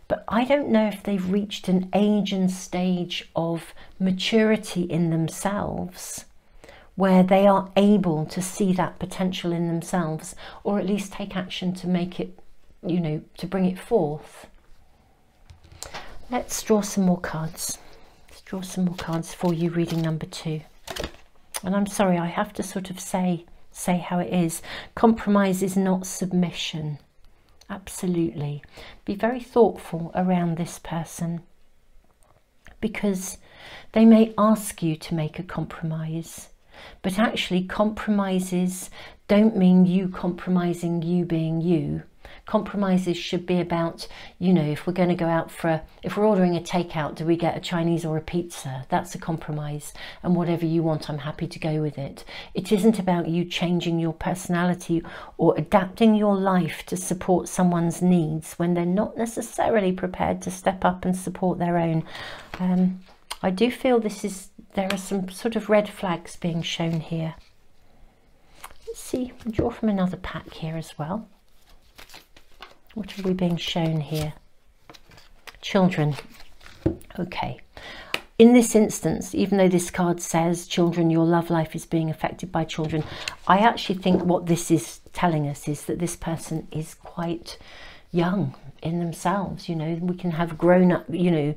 But I don't know if they've reached an age and stage of maturity in themselves where they are able to see that potential in themselves, or at least take action to make it, you know, to bring it forth. Let's draw some more cards. Let's draw some more cards for you, reading number 2. And I'm sorry, I have to sort of say how it is. Compromise is not submission. Absolutely. Be very thoughtful around this person, because they may ask you to make a compromise, but actually compromises don't mean you compromising you being you. Compromises should be about, you know, if we're going to go out if we're ordering a takeout, do we get a Chinese or a pizza? That's a compromise, and whatever you want, I'm happy to go with it. It isn't about you changing your personality or adapting your life to support someone's needs when they're not necessarily prepared to step up and support their own. I do feel there are some sort of red flags being shown here. Let's see, we'll draw from another pack here as well. What are we being shown here? Children. Okay. In this instance, even though this card says children, your love life is being affected by children, I actually think what this is telling us is that this person is quite young in themselves. You know, we can have grown up, you know,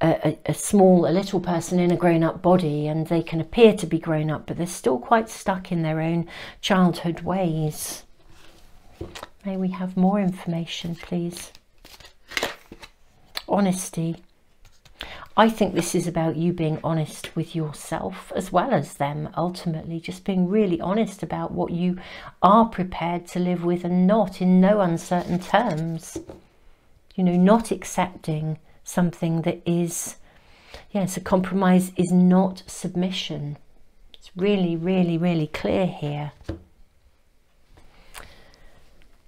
a little person in a grown-up body, and they can appear to be grown up, but they're still quite stuck in their own childhood ways. May we have more information, please? Honesty. I think this is about you being honest with yourself as well as them, ultimately, just being really honest about what you are prepared to live with and not, in no uncertain terms. You know, not accepting something that is, yes, a compromise is not submission. It's really, really, really clear here.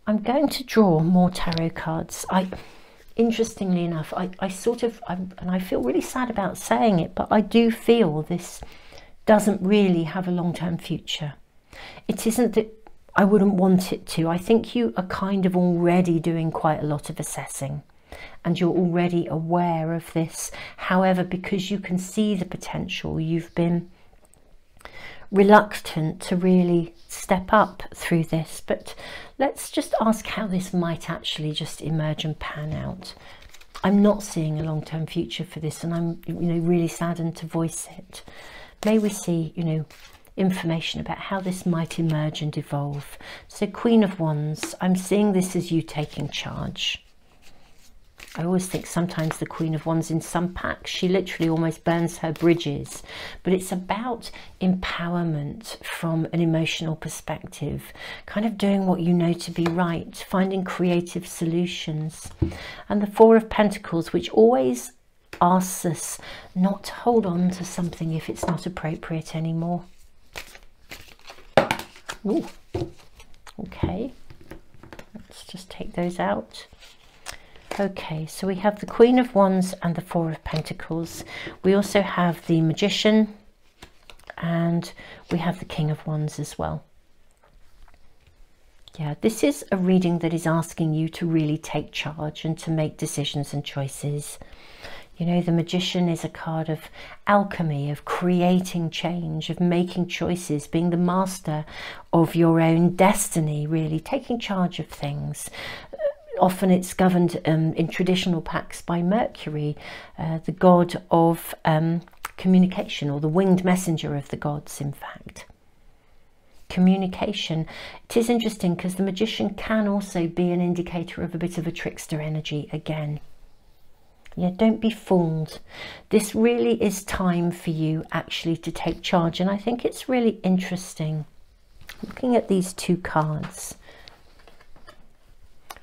I'm going to draw more tarot cards. Interestingly enough, I sort of, and I feel really sad about saying it, but I do feel this doesn't really have a long-term future. It isn't that I wouldn't want it to. I think you are kind of already doing quite a lot of assessing, and you're already aware of this. However, because you can see the potential, you've been reluctant to really step up through this. But let's just ask how this might actually just emerge and pan out. I'm not seeing a long-term future for this, and I'm, really saddened to voice it. May we see, information about how this might emerge and evolve. So Queen of Wands, I'm seeing this as you taking charge. I always think sometimes the Queen of Wands in some packs, she literally almost burns her bridges, but it's about empowerment from an emotional perspective, kind of doing what you know to be right, finding creative solutions. And the Four of Pentacles, which always asks us not to hold on to something if it's not appropriate anymore. Ooh. Okay, let's just take those out. Okay, so we have the Queen of Wands and the Four of Pentacles. We also have the Magician, and we have the King of Wands as well. Yeah, this is a reading that is asking you to really take charge and to make decisions and choices. The Magician is a card of alchemy, of creating change, of making choices, being the master of your own destiny, really, taking charge of things. Often it's governed in traditional packs by Mercury, the god of communication, or the winged messenger of the gods, in fact. Communication. It is interesting because the Magician can also be an indicator of a bit of a trickster energy again. Yeah, don't be fooled. This really is time for you actually to take charge, and I think it's really interesting looking at these two cards.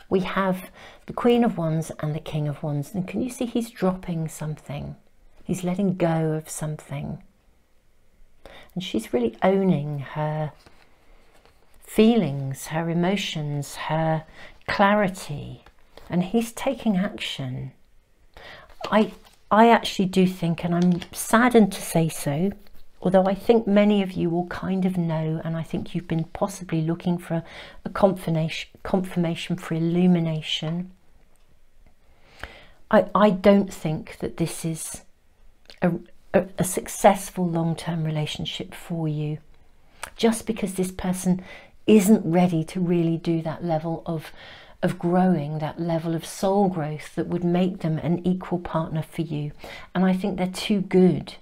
We have the Queen of Wands and the King of Wands, and can you see he's dropping something? He's letting go of something, and she's really owning her feelings, her emotions, her clarity, and he's taking action. I actually do think, and I'm saddened to say so, although I think many of you will kind of know, and I think you've been possibly looking for a confirmation for illumination. I don't think that this is a successful long-term relationship for you, just because this person isn't ready to really do that level of growing, that level of soul growth that would make them an equal partner for you. And I think they're too good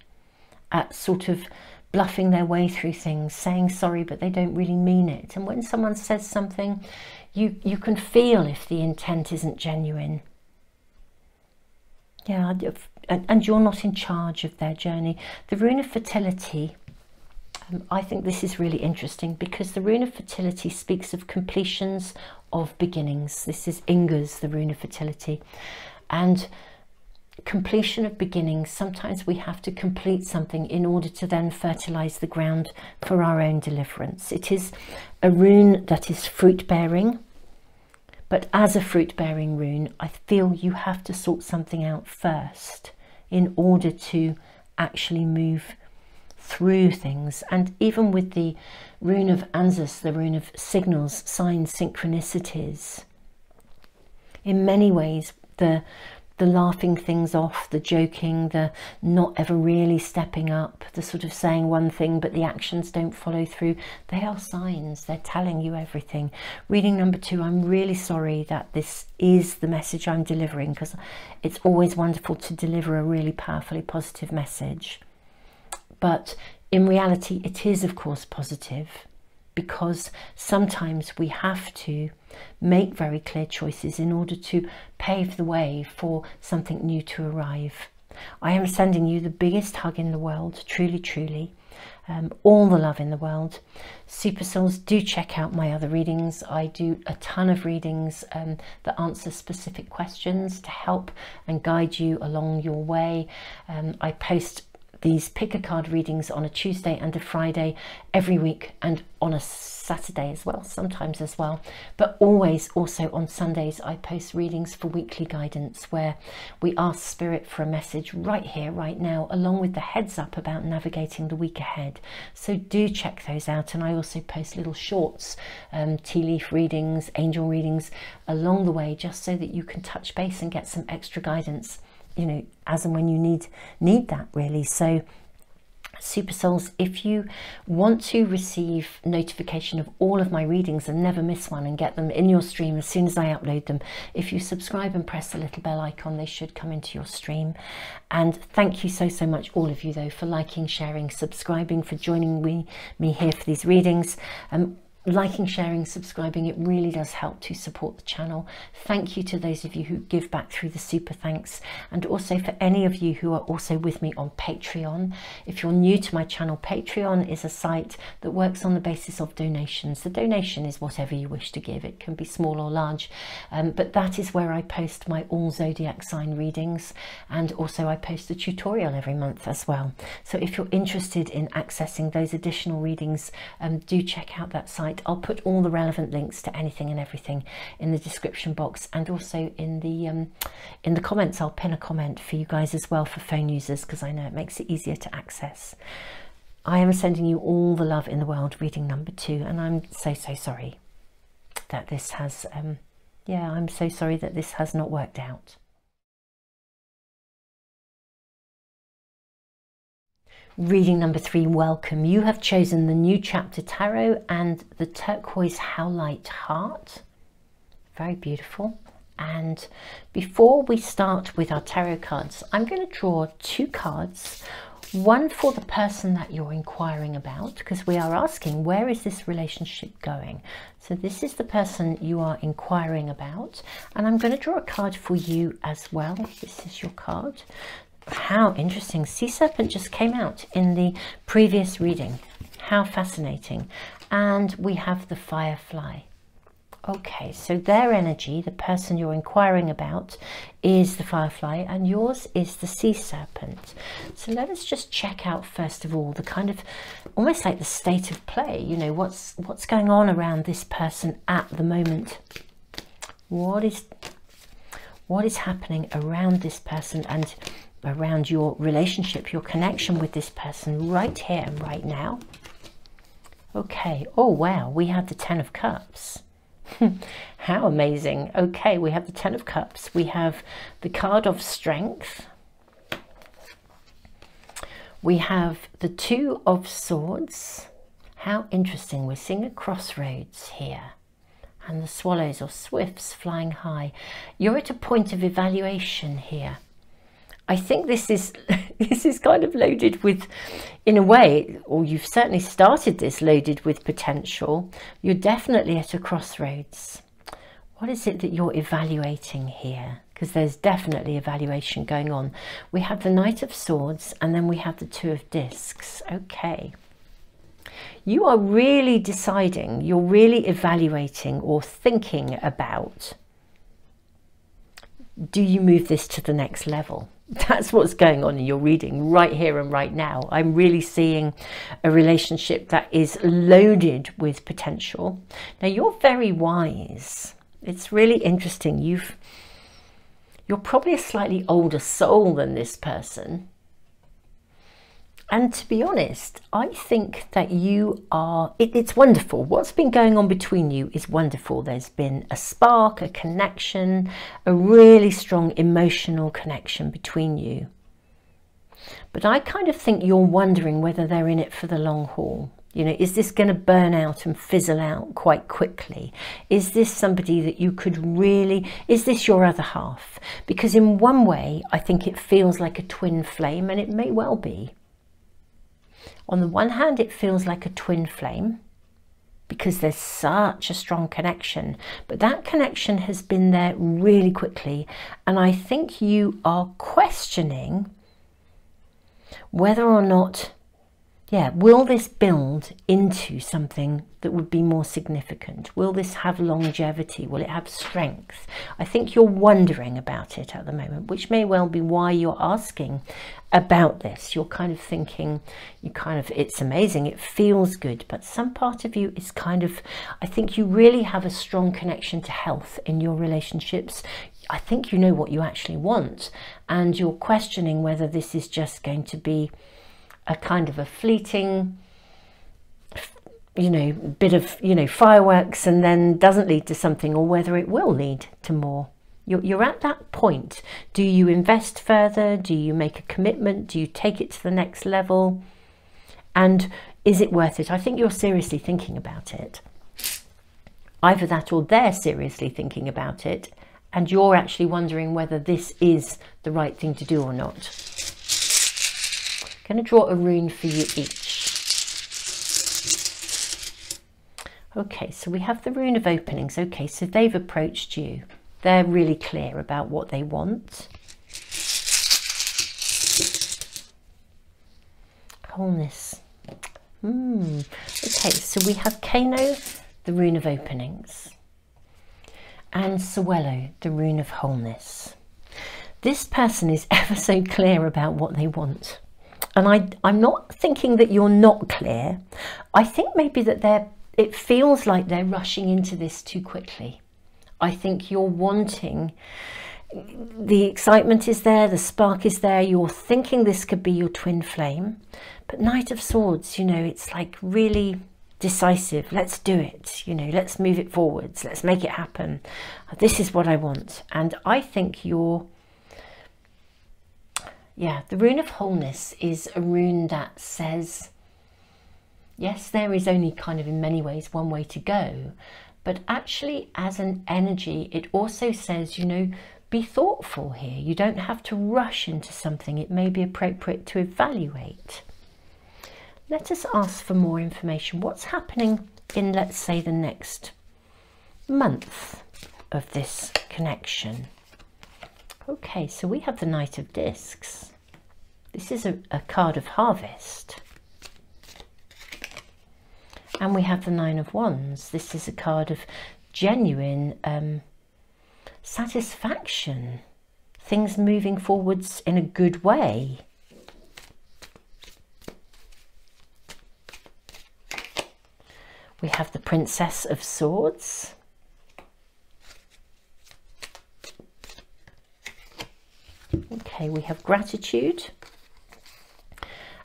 at sort of bluffing their way through things, saying sorry, but they don't really mean it. And when someone says something, you can feel if the intent isn't genuine. Yeah, and you're not in charge of their journey. The Rune of Fertility, I think this is really interesting because the Rune of Fertility speaks of completions of beginnings. This is Inga's, the Rune of Fertility. And completion of beginnings, sometimes we have to complete something in order to then fertilize the ground for our own deliverance. It is a rune that is fruit bearing, but as a fruit bearing rune, I feel you have to sort something out first in order to actually move through things. And even with the Rune of Anzus, the Rune of Signals, Signs, Synchronicities, in many ways the laughing things off, the joking, the not ever really stepping up, the sort of saying one thing but the actions don't follow through, they are signs. They're telling you everything. Reading number 2, I'm really sorry that this is the message I'm delivering, because it's always wonderful to deliver a really powerfully positive message. But in reality, it is, of course, positive, because sometimes we have to make very clear choices in order to pave the way for something new to arrive. I am sending you the biggest hug in the world, truly, truly. All the love in the world. Super Souls, do check out my other readings. I do a ton of readings that answer specific questions to help and guide you along your way. I post these pick a card readings on a Tuesday and a Friday every week, and on a Saturday as well, sometimes as well, but always also on Sundays I post readings for weekly guidance where we ask Spirit for a message right here, right now, along with the heads up about navigating the week ahead. So do check those out. And I also post little shorts, tea leaf readings, angel readings along the way, just so that you can touch base and get some extra guidance, you know, as and when you need that, really. So Super Souls, if you want to receive notification of all of my readings and never miss one and get them in your stream as soon as I upload them, if you subscribe and press the little bell icon, they should come into your stream. And thank you so much, all of you though, for liking, sharing, subscribing, for joining me here for these readings. Liking, sharing, subscribing, it really does help to support the channel. Thank you to those of you who give back through the super thanks, and also for any of you who are also with me on Patreon. If you're new to my channel, Patreon is a site that works on the basis of donations. The donation is whatever you wish to give. It can be small or large, but that is where I post my all zodiac sign readings, and also I post a tutorial every month as well. So if you're interested in accessing those additional readings, do check out that site. I'll put all the relevant links to anything and everything in the description box, and also in the comments. I'll pin a comment for you guys as well for phone users, because I know it makes it easier to access. I am sending you all the love in the world, reading number 2, and I'm so sorry that this has I'm so sorry that this has not worked out. Reading number 3, welcome. You have chosen the New Chapter Tarot and the Turquoise Howlite Heart. Very beautiful. And before we start with our tarot cards, I'm going to draw 2 cards. One for the person that you're inquiring about, because we are asking, where is this relationship going? So this is the person you are inquiring about. And I'm going to draw a card for you as well. This is your card. How interesting. Sea Serpent just came out in the previous reading. How fascinating. And we have the Firefly. Okay, so their energy, the person you're inquiring about, is the Firefly, and yours is the Sea Serpent. So let us just check out first of all the kind of almost like the state of play. You know, what's going on around this person at the moment. What is happening around this person and around your relationship, your connection with this person right here and right now. Okay, oh wow, we have the 10 of Cups. How amazing. Okay, we have the 10 of Cups. We have the card of Strength. We have the 2 of Swords. How interesting. We're seeing a crossroads here. And the swallows or swifts flying high. You're at a point of evaluation here. I think this is kind of loaded with, in a way, or you've certainly started this loaded with potential. You're definitely at a crossroads. What is it that you're evaluating here? Because there's definitely evaluation going on. We have the Knight of Swords, and then we have the 2 of Discs. Okay. You are really deciding, you're really evaluating or thinking about, do you move this to the next level? That's what's going on in your reading right here and right now. I'm really seeing a relationship that is loaded with potential. Now, you're very wise. It's really interesting. You're probably a slightly older soul than this person. And to be honest, I think that you are, it's wonderful. What's been going on between you is wonderful. There's been a spark, a connection, a really strong emotional connection between you. But I kind of think you're wondering whether they're in it for the long haul. You know, is this going to burn out and fizzle out quite quickly? Is this somebody that you could really, is this your other half? Because in one way, I think it feels like a twin flame, and it may well be. On the one hand, it feels like a twin flame because there's such a strong connection, but that connection has been there really quickly. And I think you are questioning whether or not yeah, will this build into something that would be more significant? Will this have longevity? Will it have strength? I think you're wondering about it at the moment, which may well be why you're asking about this. You're kind of thinking, it's amazing, it feels good, but some part of you is kind of, I think you really have a strong connection to health in your relationships. I think you know what you actually want, and you're questioning whether this is just going to be a kind of a fleeting, bit of, fireworks and then doesn't lead to something, or whether it will lead to more. You're at that point. Do you invest further? Do you make a commitment? Do you take it to the next level? And is it worth it? I think you're seriously thinking about it. Either that, or they're seriously thinking about it, and you're actually wondering whether this is the right thing to do or not. I'm going to draw a rune for you each. Okay, so we have the rune of openings. Okay, so they've approached you. They're really clear about what they want. Wholeness. Okay, so we have Kano, the rune of openings, and Sewello, the rune of wholeness. This person is ever so clear about what they want. And I'm not thinking that you're not clear. I think maybe that it feels like they're rushing into this too quickly. I think you're wanting, the excitement is there, the spark is there, you're thinking this could be your twin flame. But Knight of Swords, it's like really decisive. Let's do it, let's move it forwards, let's make it happen. This is what I want. And I think the rune of wholeness is a rune that says, yes, there is only kind of in many ways one way to go, but actually as an energy, it also says, be thoughtful here. You don't have to rush into something. It may be appropriate to evaluate. Let us ask for more information. What's happening in, let's say, the next month of this connection? Okay, so we have the Knight of Discs. This is a card of harvest. And we have the Nine of Wands. This is a card of genuine satisfaction. Things moving forwards in a good way. We have the Princess of Swords. Okay, we have gratitude.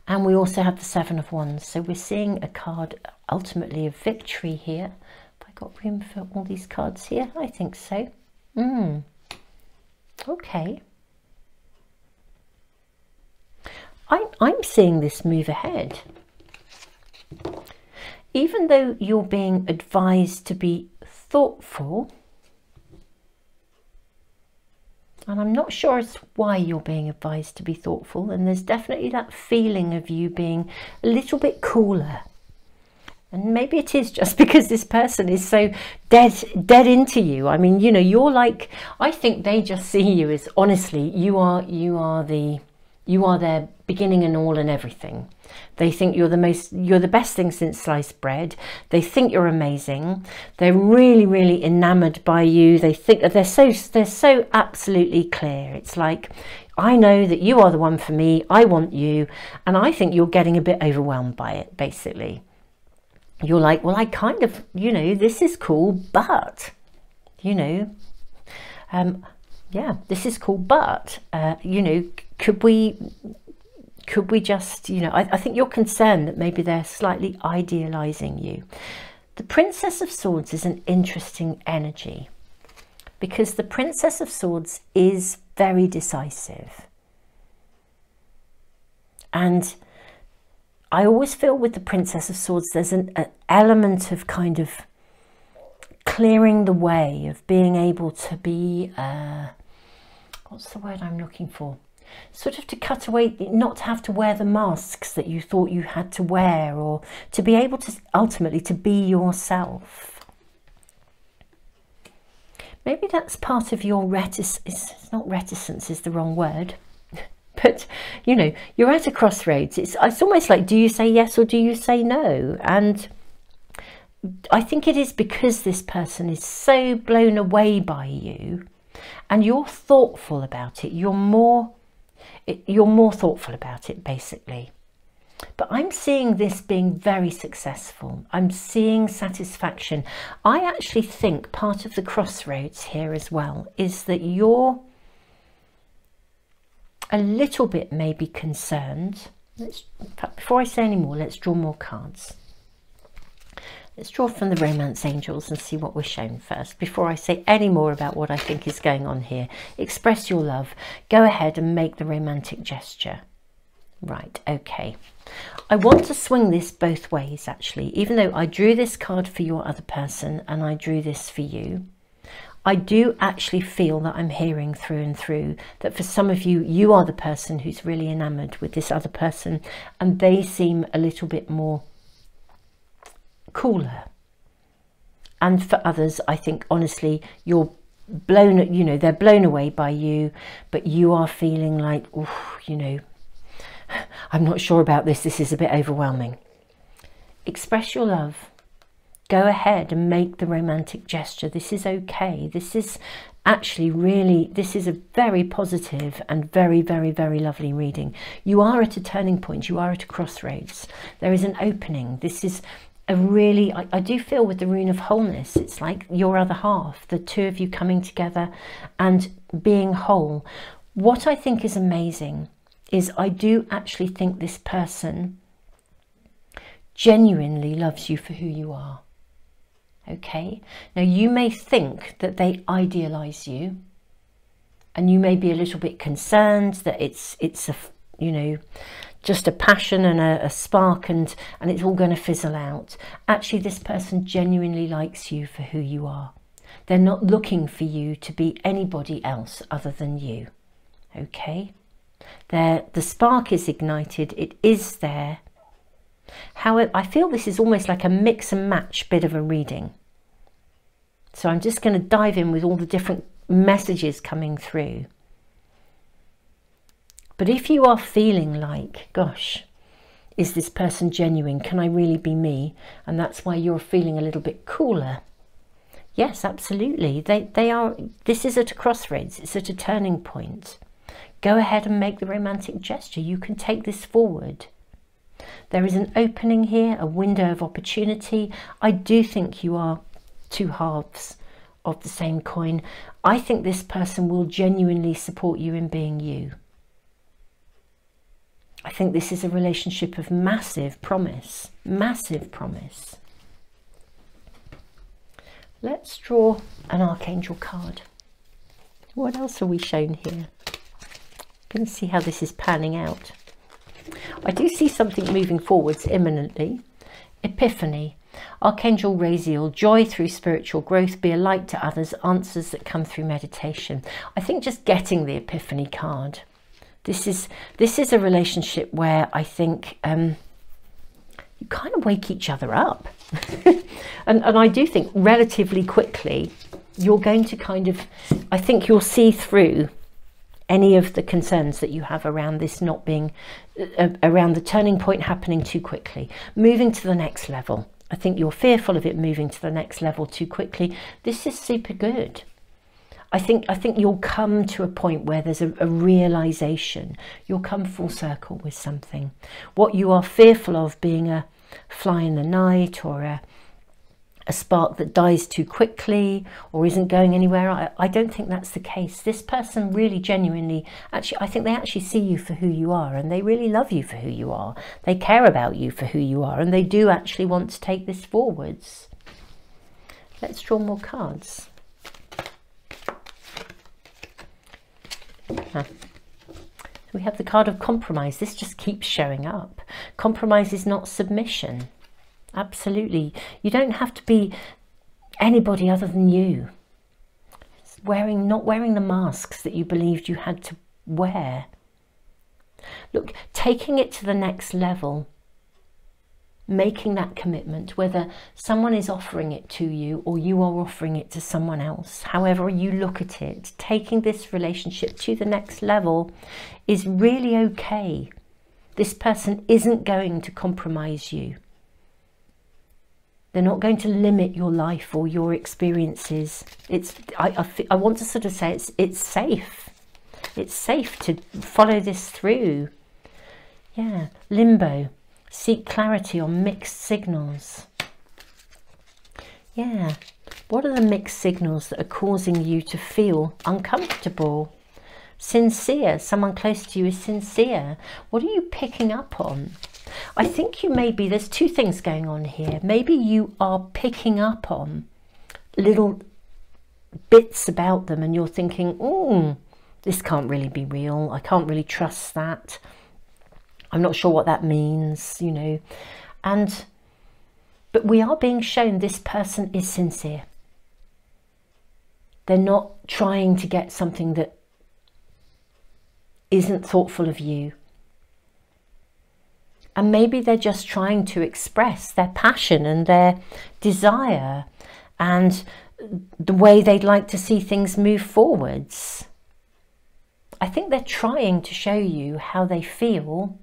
And we also have the Seven of Wands. So we're seeing a card ultimately of victory here. Have I got room for all these cards here? I think so. Okay. I'm seeing this move ahead. Even though you're being advised to be thoughtful, and I'm not sure as to why you're being advised to be thoughtful, and there's definitely that feeling of you being a little bit cooler. And maybe it is just because this person is so dead into you. I mean, you're like, I think they just see you as, honestly, you are their beginning and all and everything. They think you're the best thing since sliced bread. They think you're amazing. They're really, really enamored by you. They think that they're so absolutely clear. It's like, I know that you are the one for me. I want you. And I think you're getting a bit overwhelmed by it, basically. You're like, well, I kind of, this is cool, but, yeah, this is cool, but, could we just, I think you're concerned that maybe they're slightly idealizing you. The Princess of Swords is an interesting energy because the Princess of Swords is very decisive. And I always feel with the Princess of Swords, there's an element of kind of clearing the way, of being able to be, what's the word I'm looking for? Sort of to cut away, not to have to wear the masks that you thought you had to wear, or to be able to ultimately to be yourself. Maybe that's part of your reticence. It's not reticence is the wrong word, But, you know, you're at a crossroads. It's almost like, do you say yes or do you say no? And I think it is because this person is so blown away by you and you're thoughtful about it. You're more thoughtful about it, basically. But I'm seeing this being very successful. I'm seeing satisfaction. I actually think part of the crossroads here as well is that you're a little bit maybe concerned. Before I say any more, let's draw more cards. Let's draw from the Romance Angels and see what we're shown first. Before I say any more about what I think is going on here, express your love. Go ahead and make the romantic gesture. Right, okay. I want to swing this both ways, actually. Even though I drew this card for your other person and I drew this for you, I do actually feel that I'm hearing through and through that for some of you, you are the person who's really enamoured with this other person and they seem a little bit more cooler. And for others, I think, honestly, you're blown, you know, they're blown away by you, but you are feeling like, oof, you know, I'm not sure about this. This is a bit overwhelming. Express your love. Go ahead and make the romantic gesture. This is okay. This is actually really, this is a very positive and very, very, very lovely reading. You are at a turning point. You are at a crossroads. There is an opening. This is a really, I do feel with the rune of wholeness, it's like your other half, the two of you coming together and being whole. What I think is amazing is I do actually think this person genuinely loves you for who you are. Okay, now you may think that they idealize you and you may be a little bit concerned that it's a, you know, just a passion and a spark and it's all going to fizzle out. Actually, this person genuinely likes you for who you are. They're not looking for you to be anybody else other than you. Okay, the spark is ignited. It is there. However, I feel this is almost like a mix and match bit of a reading. So I'm just going to dive in with all the different messages coming through. But if you are feeling like, gosh, is this person genuine? Can I really be me? And that's why you're feeling a little bit cooler. Yes, absolutely. They are. This is at a crossroads. It's at a turning point. Go ahead and make the romantic gesture. You can take this forward. There is an opening here, a window of opportunity. I do think you are two halves of the same coin. I think this person will genuinely support you in being you. I think this is a relationship of massive promise, massive promise. Let's draw an Archangel card. What else are we shown here? Going to see how this is panning out. I do see something moving forwards imminently. Epiphany. Archangel Raziel, joy through spiritual growth, be a light to others, answers that come through meditation. I think just getting the Epiphany card. This is a relationship where I think you kind of wake each other up. and I do think relatively quickly you're going to kind of, I think you'll see through any of the concerns that you have around this not being, around the turning point happening too quickly, moving to the next level. I think you're fearful of it moving to the next level too quickly. This is super good. I think you'll come to a point where there's a realization. You'll come full circle with something. What you are fearful of being a fly in the night or a spark that dies too quickly or isn't going anywhere, I don't think that's the case. This person really genuinely, actually, I think they actually see you for who you are and they really love you for who you are. They care about you for who you are and they do actually want to take this forwards. Let's draw more cards. We have the card of compromise. This just keeps showing up. Compromise is not submission. Absolutely. You don't have to be anybody other than you. It's not wearing the masks that you believed you had to wear. Look, taking it to the next level making that commitment, whether someone is offering it to you or you are offering it to someone else, however you look at it, taking this relationship to the next level is really okay. This person isn't going to compromise you. They're not going to limit your life or your experiences. I want to sort of say it's safe. It's safe to follow this through. Yeah, limbo. Seek clarity on mixed signals. Yeah, what are the mixed signals that are causing you to feel uncomfortable? Sincere, someone close to you is sincere. What are you picking up on? I think you may be, there's two things going on here. Maybe you are picking up on little bits about them and you're thinking, this can't really be real. I can't really trust that. I'm not sure what that means, you know. But we are being shown this person is sincere. They're not trying to get something that isn't thoughtful of you. And maybe they're just trying to express their passion and their desire and the way they'd like to see things move forwards. I think they're trying to show you how they feel,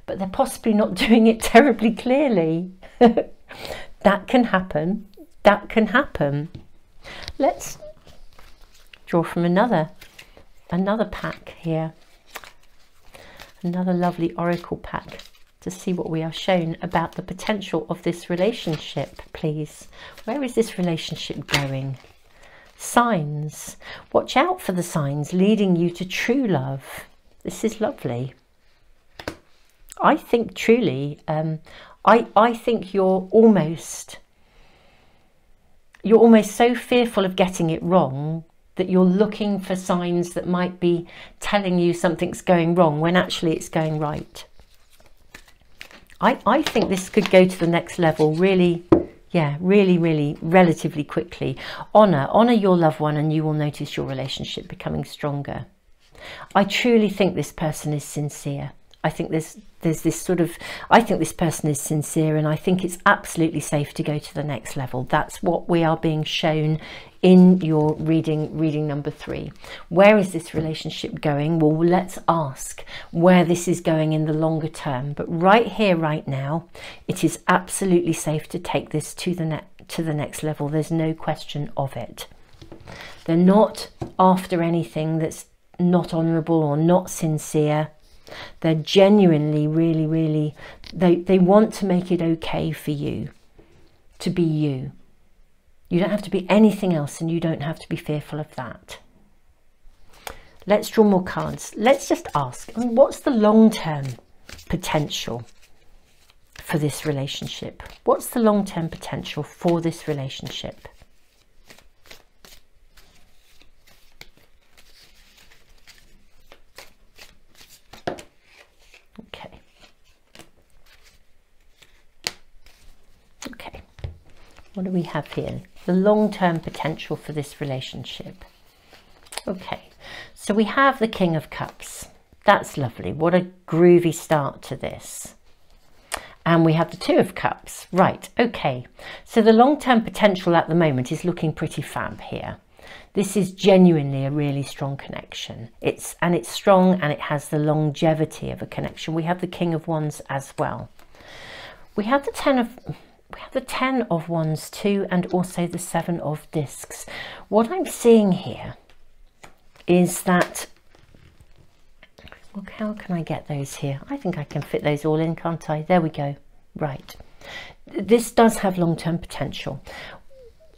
but they're possibly not doing it terribly clearly. That can happen. That can happen. Let's draw from another pack here. Another lovely oracle pack to see what we are shown about the potential of this relationship, please. Where is this relationship going? Signs. Watch out for the signs leading you to true love. This is lovely. I think truly, I think you're almost so fearful of getting it wrong that you're looking for signs that might be telling you something's going wrong when actually it's going right. I think this could go to the next level really, yeah, really relatively quickly. Honor your loved one and you will notice your relationship becoming stronger. I truly think this person is sincere. I think there's this sort of, I think this person is sincere and I think it's absolutely safe to go to the next level. That's what we are being shown in your reading number 3. Where is this relationship going? Well, let's ask where this is going in the longer term. But right here, right now, it is absolutely safe to take this to the next level. There's no question of it. They're not after anything that's not honourable or not sincere. They're genuinely, really, they want to make it okay for you to be you. You don't have to be anything else and you don't have to be fearful of that. Let's draw more cards. Let's just ask, I mean, what's the long-term potential for this relationship? What's the long-term potential for this relationship? Okay, what do we have here? The long-term potential for this relationship. Okay, so we have the King of Cups. That's lovely. What a groovy start to this. And we have the Two of Cups. Right, okay. So the long-term potential at the moment is looking pretty fab here. This is genuinely a really strong connection. It's strong and it has the longevity of a connection. We have the King of Wands as well. We have the Ten of Wands too, and also the Seven of Discs. What I'm seeing here is that, well, how can I get those here? I think I can fit those all in, can't I? There we go. Right. This does have long-term potential.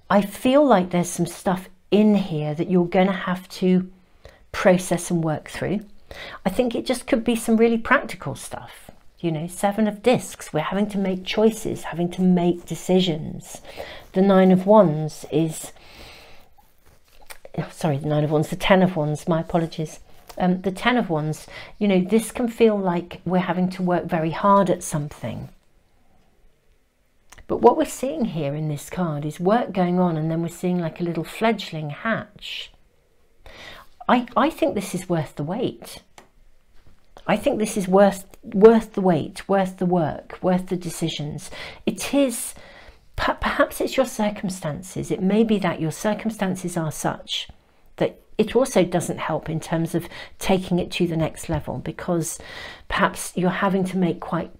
I feel like there's some stuff in here that you're going to have to process and work through. I think it just could be some really practical stuff. You know, Seven of Discs, we're having to make choices, having to make decisions. The Nine of Wands is, sorry, the Nine of Wands, the Ten of Wands, my apologies. The Ten of Wands, you know, this can feel like we're having to work very hard at something. But what we're seeing here in this card is work going on, and then we're seeing like a little fledgling hatch. I think this is worth the wait. I think this is worth the wait, worth the work, worth the decisions. It is, perhaps it's your circumstances. It may be that your circumstances are such that it also doesn't help in terms of taking it to the next level, because perhaps you're having to make quite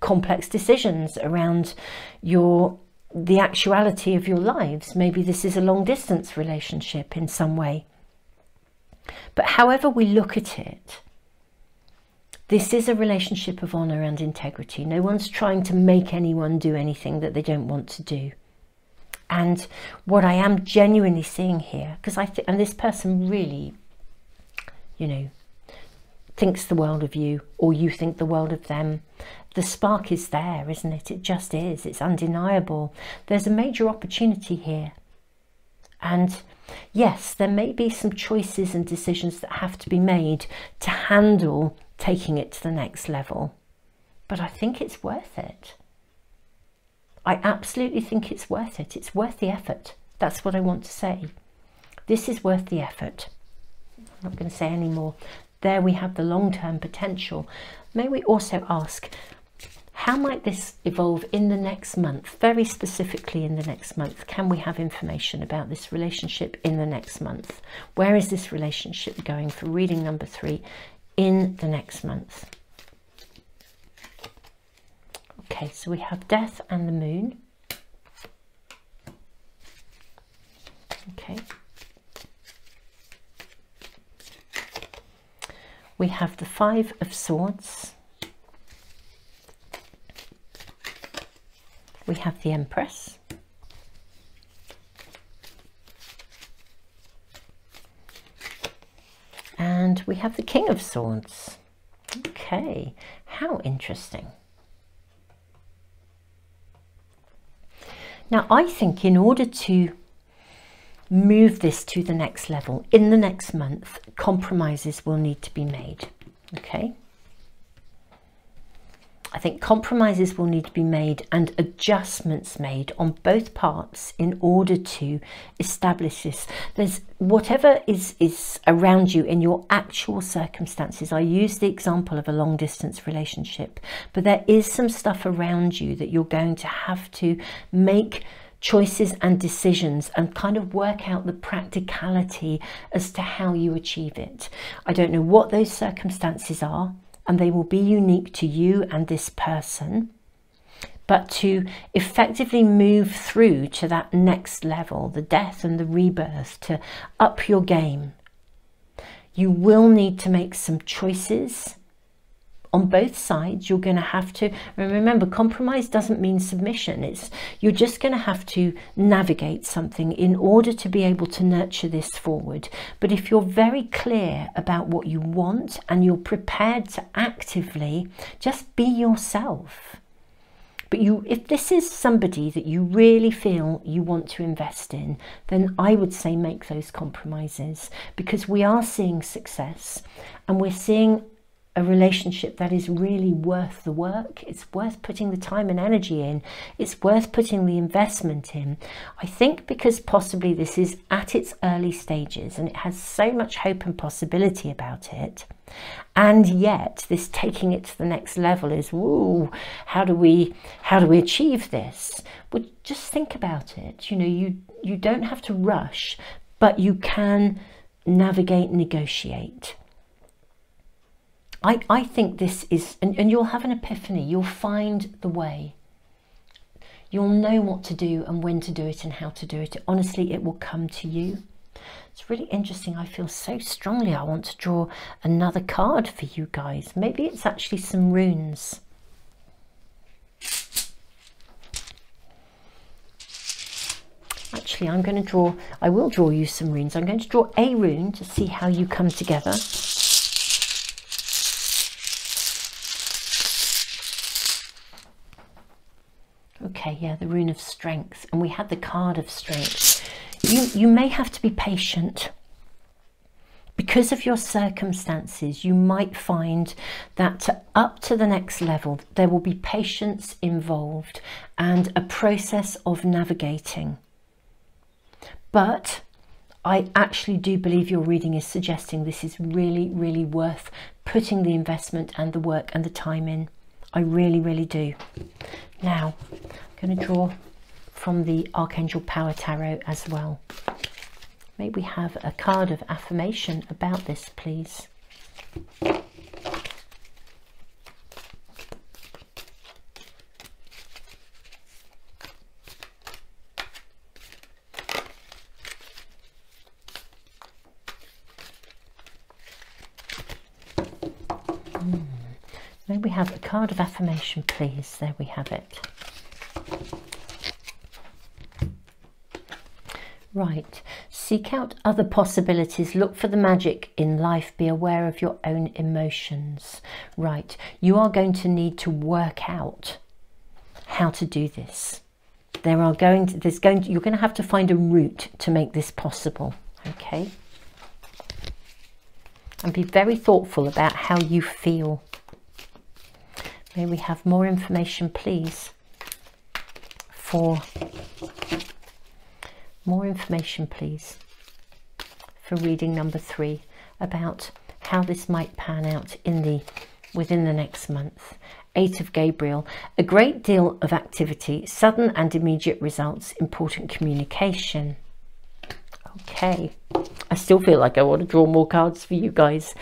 complex decisions around the actuality of your lives. Maybe this is a long distance relationship in some way. But however we look at it, this is a relationship of honour and integrity. No one's trying to make anyone do anything that they don't want to do. And what I am genuinely seeing here, because and this person really, you know, thinks the world of you, or you think the world of them. The spark is there, isn't it? It just is. It's undeniable. There's a major opportunity here. And yes, there may be some choices and decisions that have to be made to handle taking it to the next level. But I think it's worth it. I absolutely think it's worth it. It's worth the effort. That's what I want to say. This is worth the effort. I'm not going to say any more. There we have the long-term potential. May we also ask, how might this evolve in the next month? Very specifically in the next month. Can we have information about this relationship in the next month? Where is this relationship going for reading number 3 in the next month? Okay, so we have Death and the Moon. Okay. We have the 5 of Swords. We have the Empress. And we have the King of Swords. Okay, how interesting. Now, I think in order to move this to the next level, in the next month, compromises will need to be made, okay? I think compromises will need to be made and adjustments made on both parts in order to establish this. There's whatever is around you in your actual circumstances. I use the example of a long distance relationship, but there is some stuff around you that you're going to have to make choices and decisions and kind of work out the practicality as to how you achieve it. I don't know what those circumstances are, and they will be unique to you and this person, but to effectively move through to that next level, the death and the rebirth, to up your game, you will need to make some choices on both sides. You're going to have to remember, compromise doesn't mean submission. You're just going to have to navigate something in order to be able to nurture this forward. But if you're very clear about what you want and you're prepared to actively just be yourself, but if this is somebody that you really feel you want to invest in, then I would say make those compromises, because we are seeing success and we're seeing a relationship that is really worth the work. It's worth putting the time and energy in. It's worth putting the investment in. I think because possibly this is at its early stages and it has so much hope and possibility about it, and yet this taking it to the next level is, woo, how do we achieve this? Well, just think about it. You know, you don't have to rush, but you can navigate, negotiate. I think this is, and you'll have an epiphany. You'll find the way. You'll know what to do and when to do it and how to do it. Honestly, it will come to you. It's really interesting. I feel so strongly I want to draw another card for you guys. Maybe it's actually some runes. Actually, I will draw you some runes. I'm going to draw a rune to see how you come together. Okay, yeah, the rune of strength, and we had the card of strength. You may have to be patient. Because of your circumstances, you might find that up to the next level, there will be patience involved and a process of navigating. But I actually do believe your reading is suggesting this is really, really worth putting the investment and the work and the time in. I really, really do. Now, I'm going to draw from the Archangel Power Tarot as well. May we have a card of affirmation about this, please? May we have a card of affirmation, please? There we have it. Right. Seek out other possibilities. Look for the magic in life. Be aware of your own emotions. Right. You are going to need to work out how to do this. You're going to have to find a route to make this possible. Okay. And be very thoughtful about how you feel. May we have more information, please, for reading number 3 about how this might pan out within the next month. 8 of Gabriel, a great deal of activity, sudden and immediate results, important communication. Okay, I still feel like I want to draw more cards for you guys.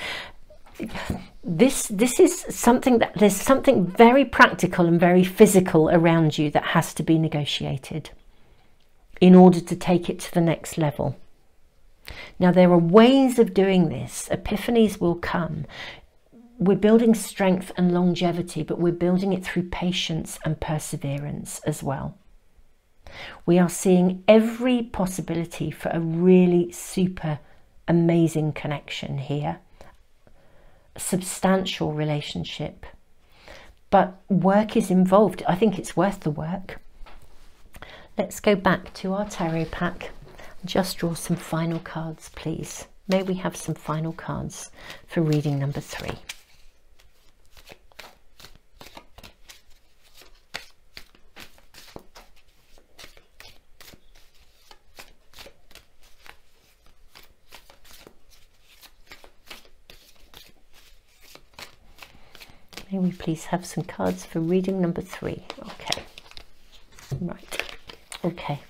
This is something that there's something very practical and very physical around you that has to be negotiated in order to take it to the next level. Now, there are ways of doing this. Epiphanies will come. We're building strength and longevity, but we're building it through patience and perseverance as well. We are seeing every possibility for a really super amazing connection here. Substantial relationship, but work is involved. I think it's worth the work. Let's go back to our tarot pack and just draw some final cards, please. May we have some final cards for reading number 3. May we please have some cards for reading number 3? Okay. Right. Okay.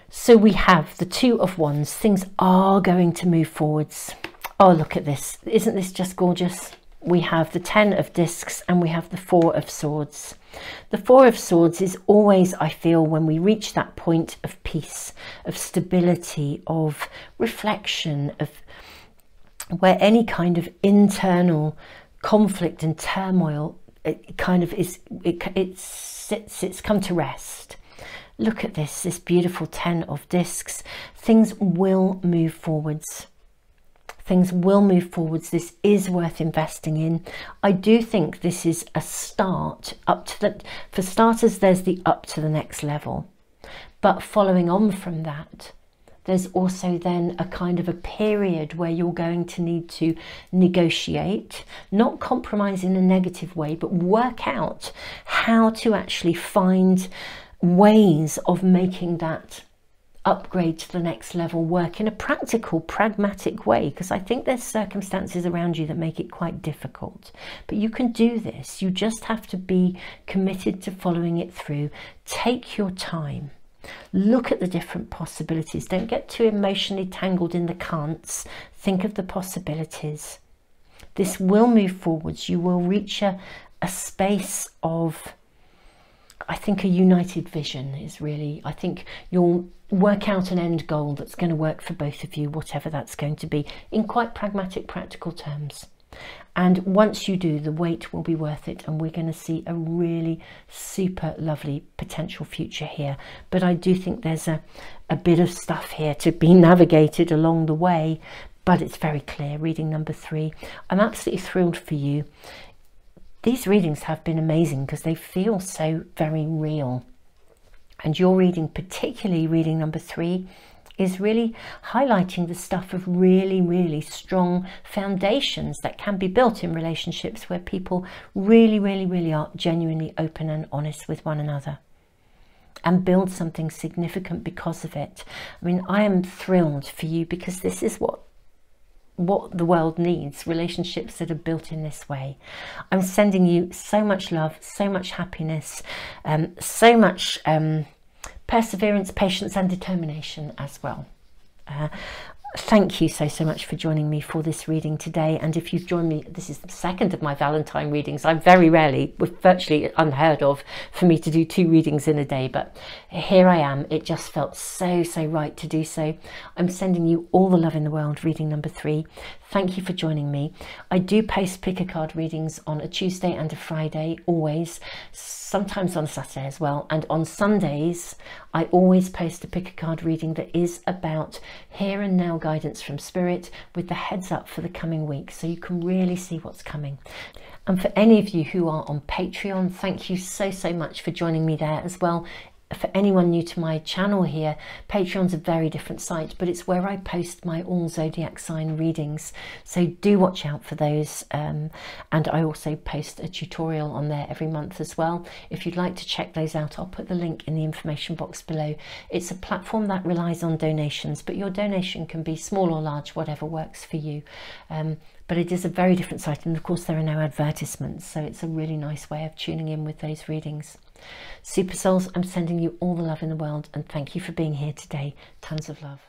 So we have the 2 of Wands. Things are going to move forwards. Oh, look at this. Isn't this just gorgeous? We have the 10 of Discs and we have the 4 of Swords. The 4 of Swords is always, I feel, when we reach that point of peace, of stability, of reflection, of where any kind of internal conflict and turmoil, it's come to rest. Look at this beautiful 10 of Discs. Things will move forwards. Things will move forwards. This is worth investing in. I do think this is a start for starters, there's the up to the next level. But following on from that, there's also then a kind of a period where you're going to need to negotiate, not compromise in a negative way, but work out how to actually find ways of making that upgrade to the next level work in a practical, pragmatic way, because I think there's circumstances around you that make it quite difficult. But you can do this. You just have to be committed to following it through. Take your time. Look at the different possibilities. Don't get too emotionally tangled in the can'ts. Think of the possibilities. This will move forwards. You will reach a space of, I think, a united vision is really, I think you'll work out an end goal that's going to work for both of you, whatever that's going to be, in quite pragmatic, practical terms. And once you do, the wait will be worth it, and we're going to see a really super lovely potential future here. But I do think there's a bit of stuff here to be navigated along the way, but it's very clear. Reading number 3, I'm absolutely thrilled for you. These readings have been amazing because they feel so very real. And your reading, particularly reading number 3, is really highlighting the stuff of really, really strong foundations that can be built in relationships where people really, really, really are genuinely open and honest with one another. and build something significant because of it. I mean, I am thrilled for you, because this is what the world needs, relationships that are built in this way. I'm sending you so much love, so much happiness, so much perseverance, patience and determination as well. Thank you so much for joining me for this reading today. And if you've joined me, this is the second of my Valentine readings. I'm very rarely, virtually unheard of for me to do 2 readings in a day, but here I am. It just felt so right to do so. I'm sending you all the love in the world, reading number 3. Thank you for joining me. I do post pick a card readings on a Tuesday and a Friday, always, sometimes on a Saturday as well. And on Sundays, I always post a pick a card reading that is about here and now guidance from Spirit, with the heads up for the coming week, so you can really see what's coming. And for any of you who are on Patreon, thank you so much for joining me there as well. For anyone new to my channel here, Patreon's a very different site, but it's where I post my all zodiac sign readings, so do watch out for those. And I also post a tutorial on there every month as well. If you'd like to check those out, I'll put the link in the information box below. It's a platform that relies on donations, but your donation can be small or large, whatever works for you. But it is a very different site, and of course there are no advertisements, so it's a really nice way of tuning in with those readings. Super Souls, I'm sending you all the love in the world, and thank you for being here today. Tons of love.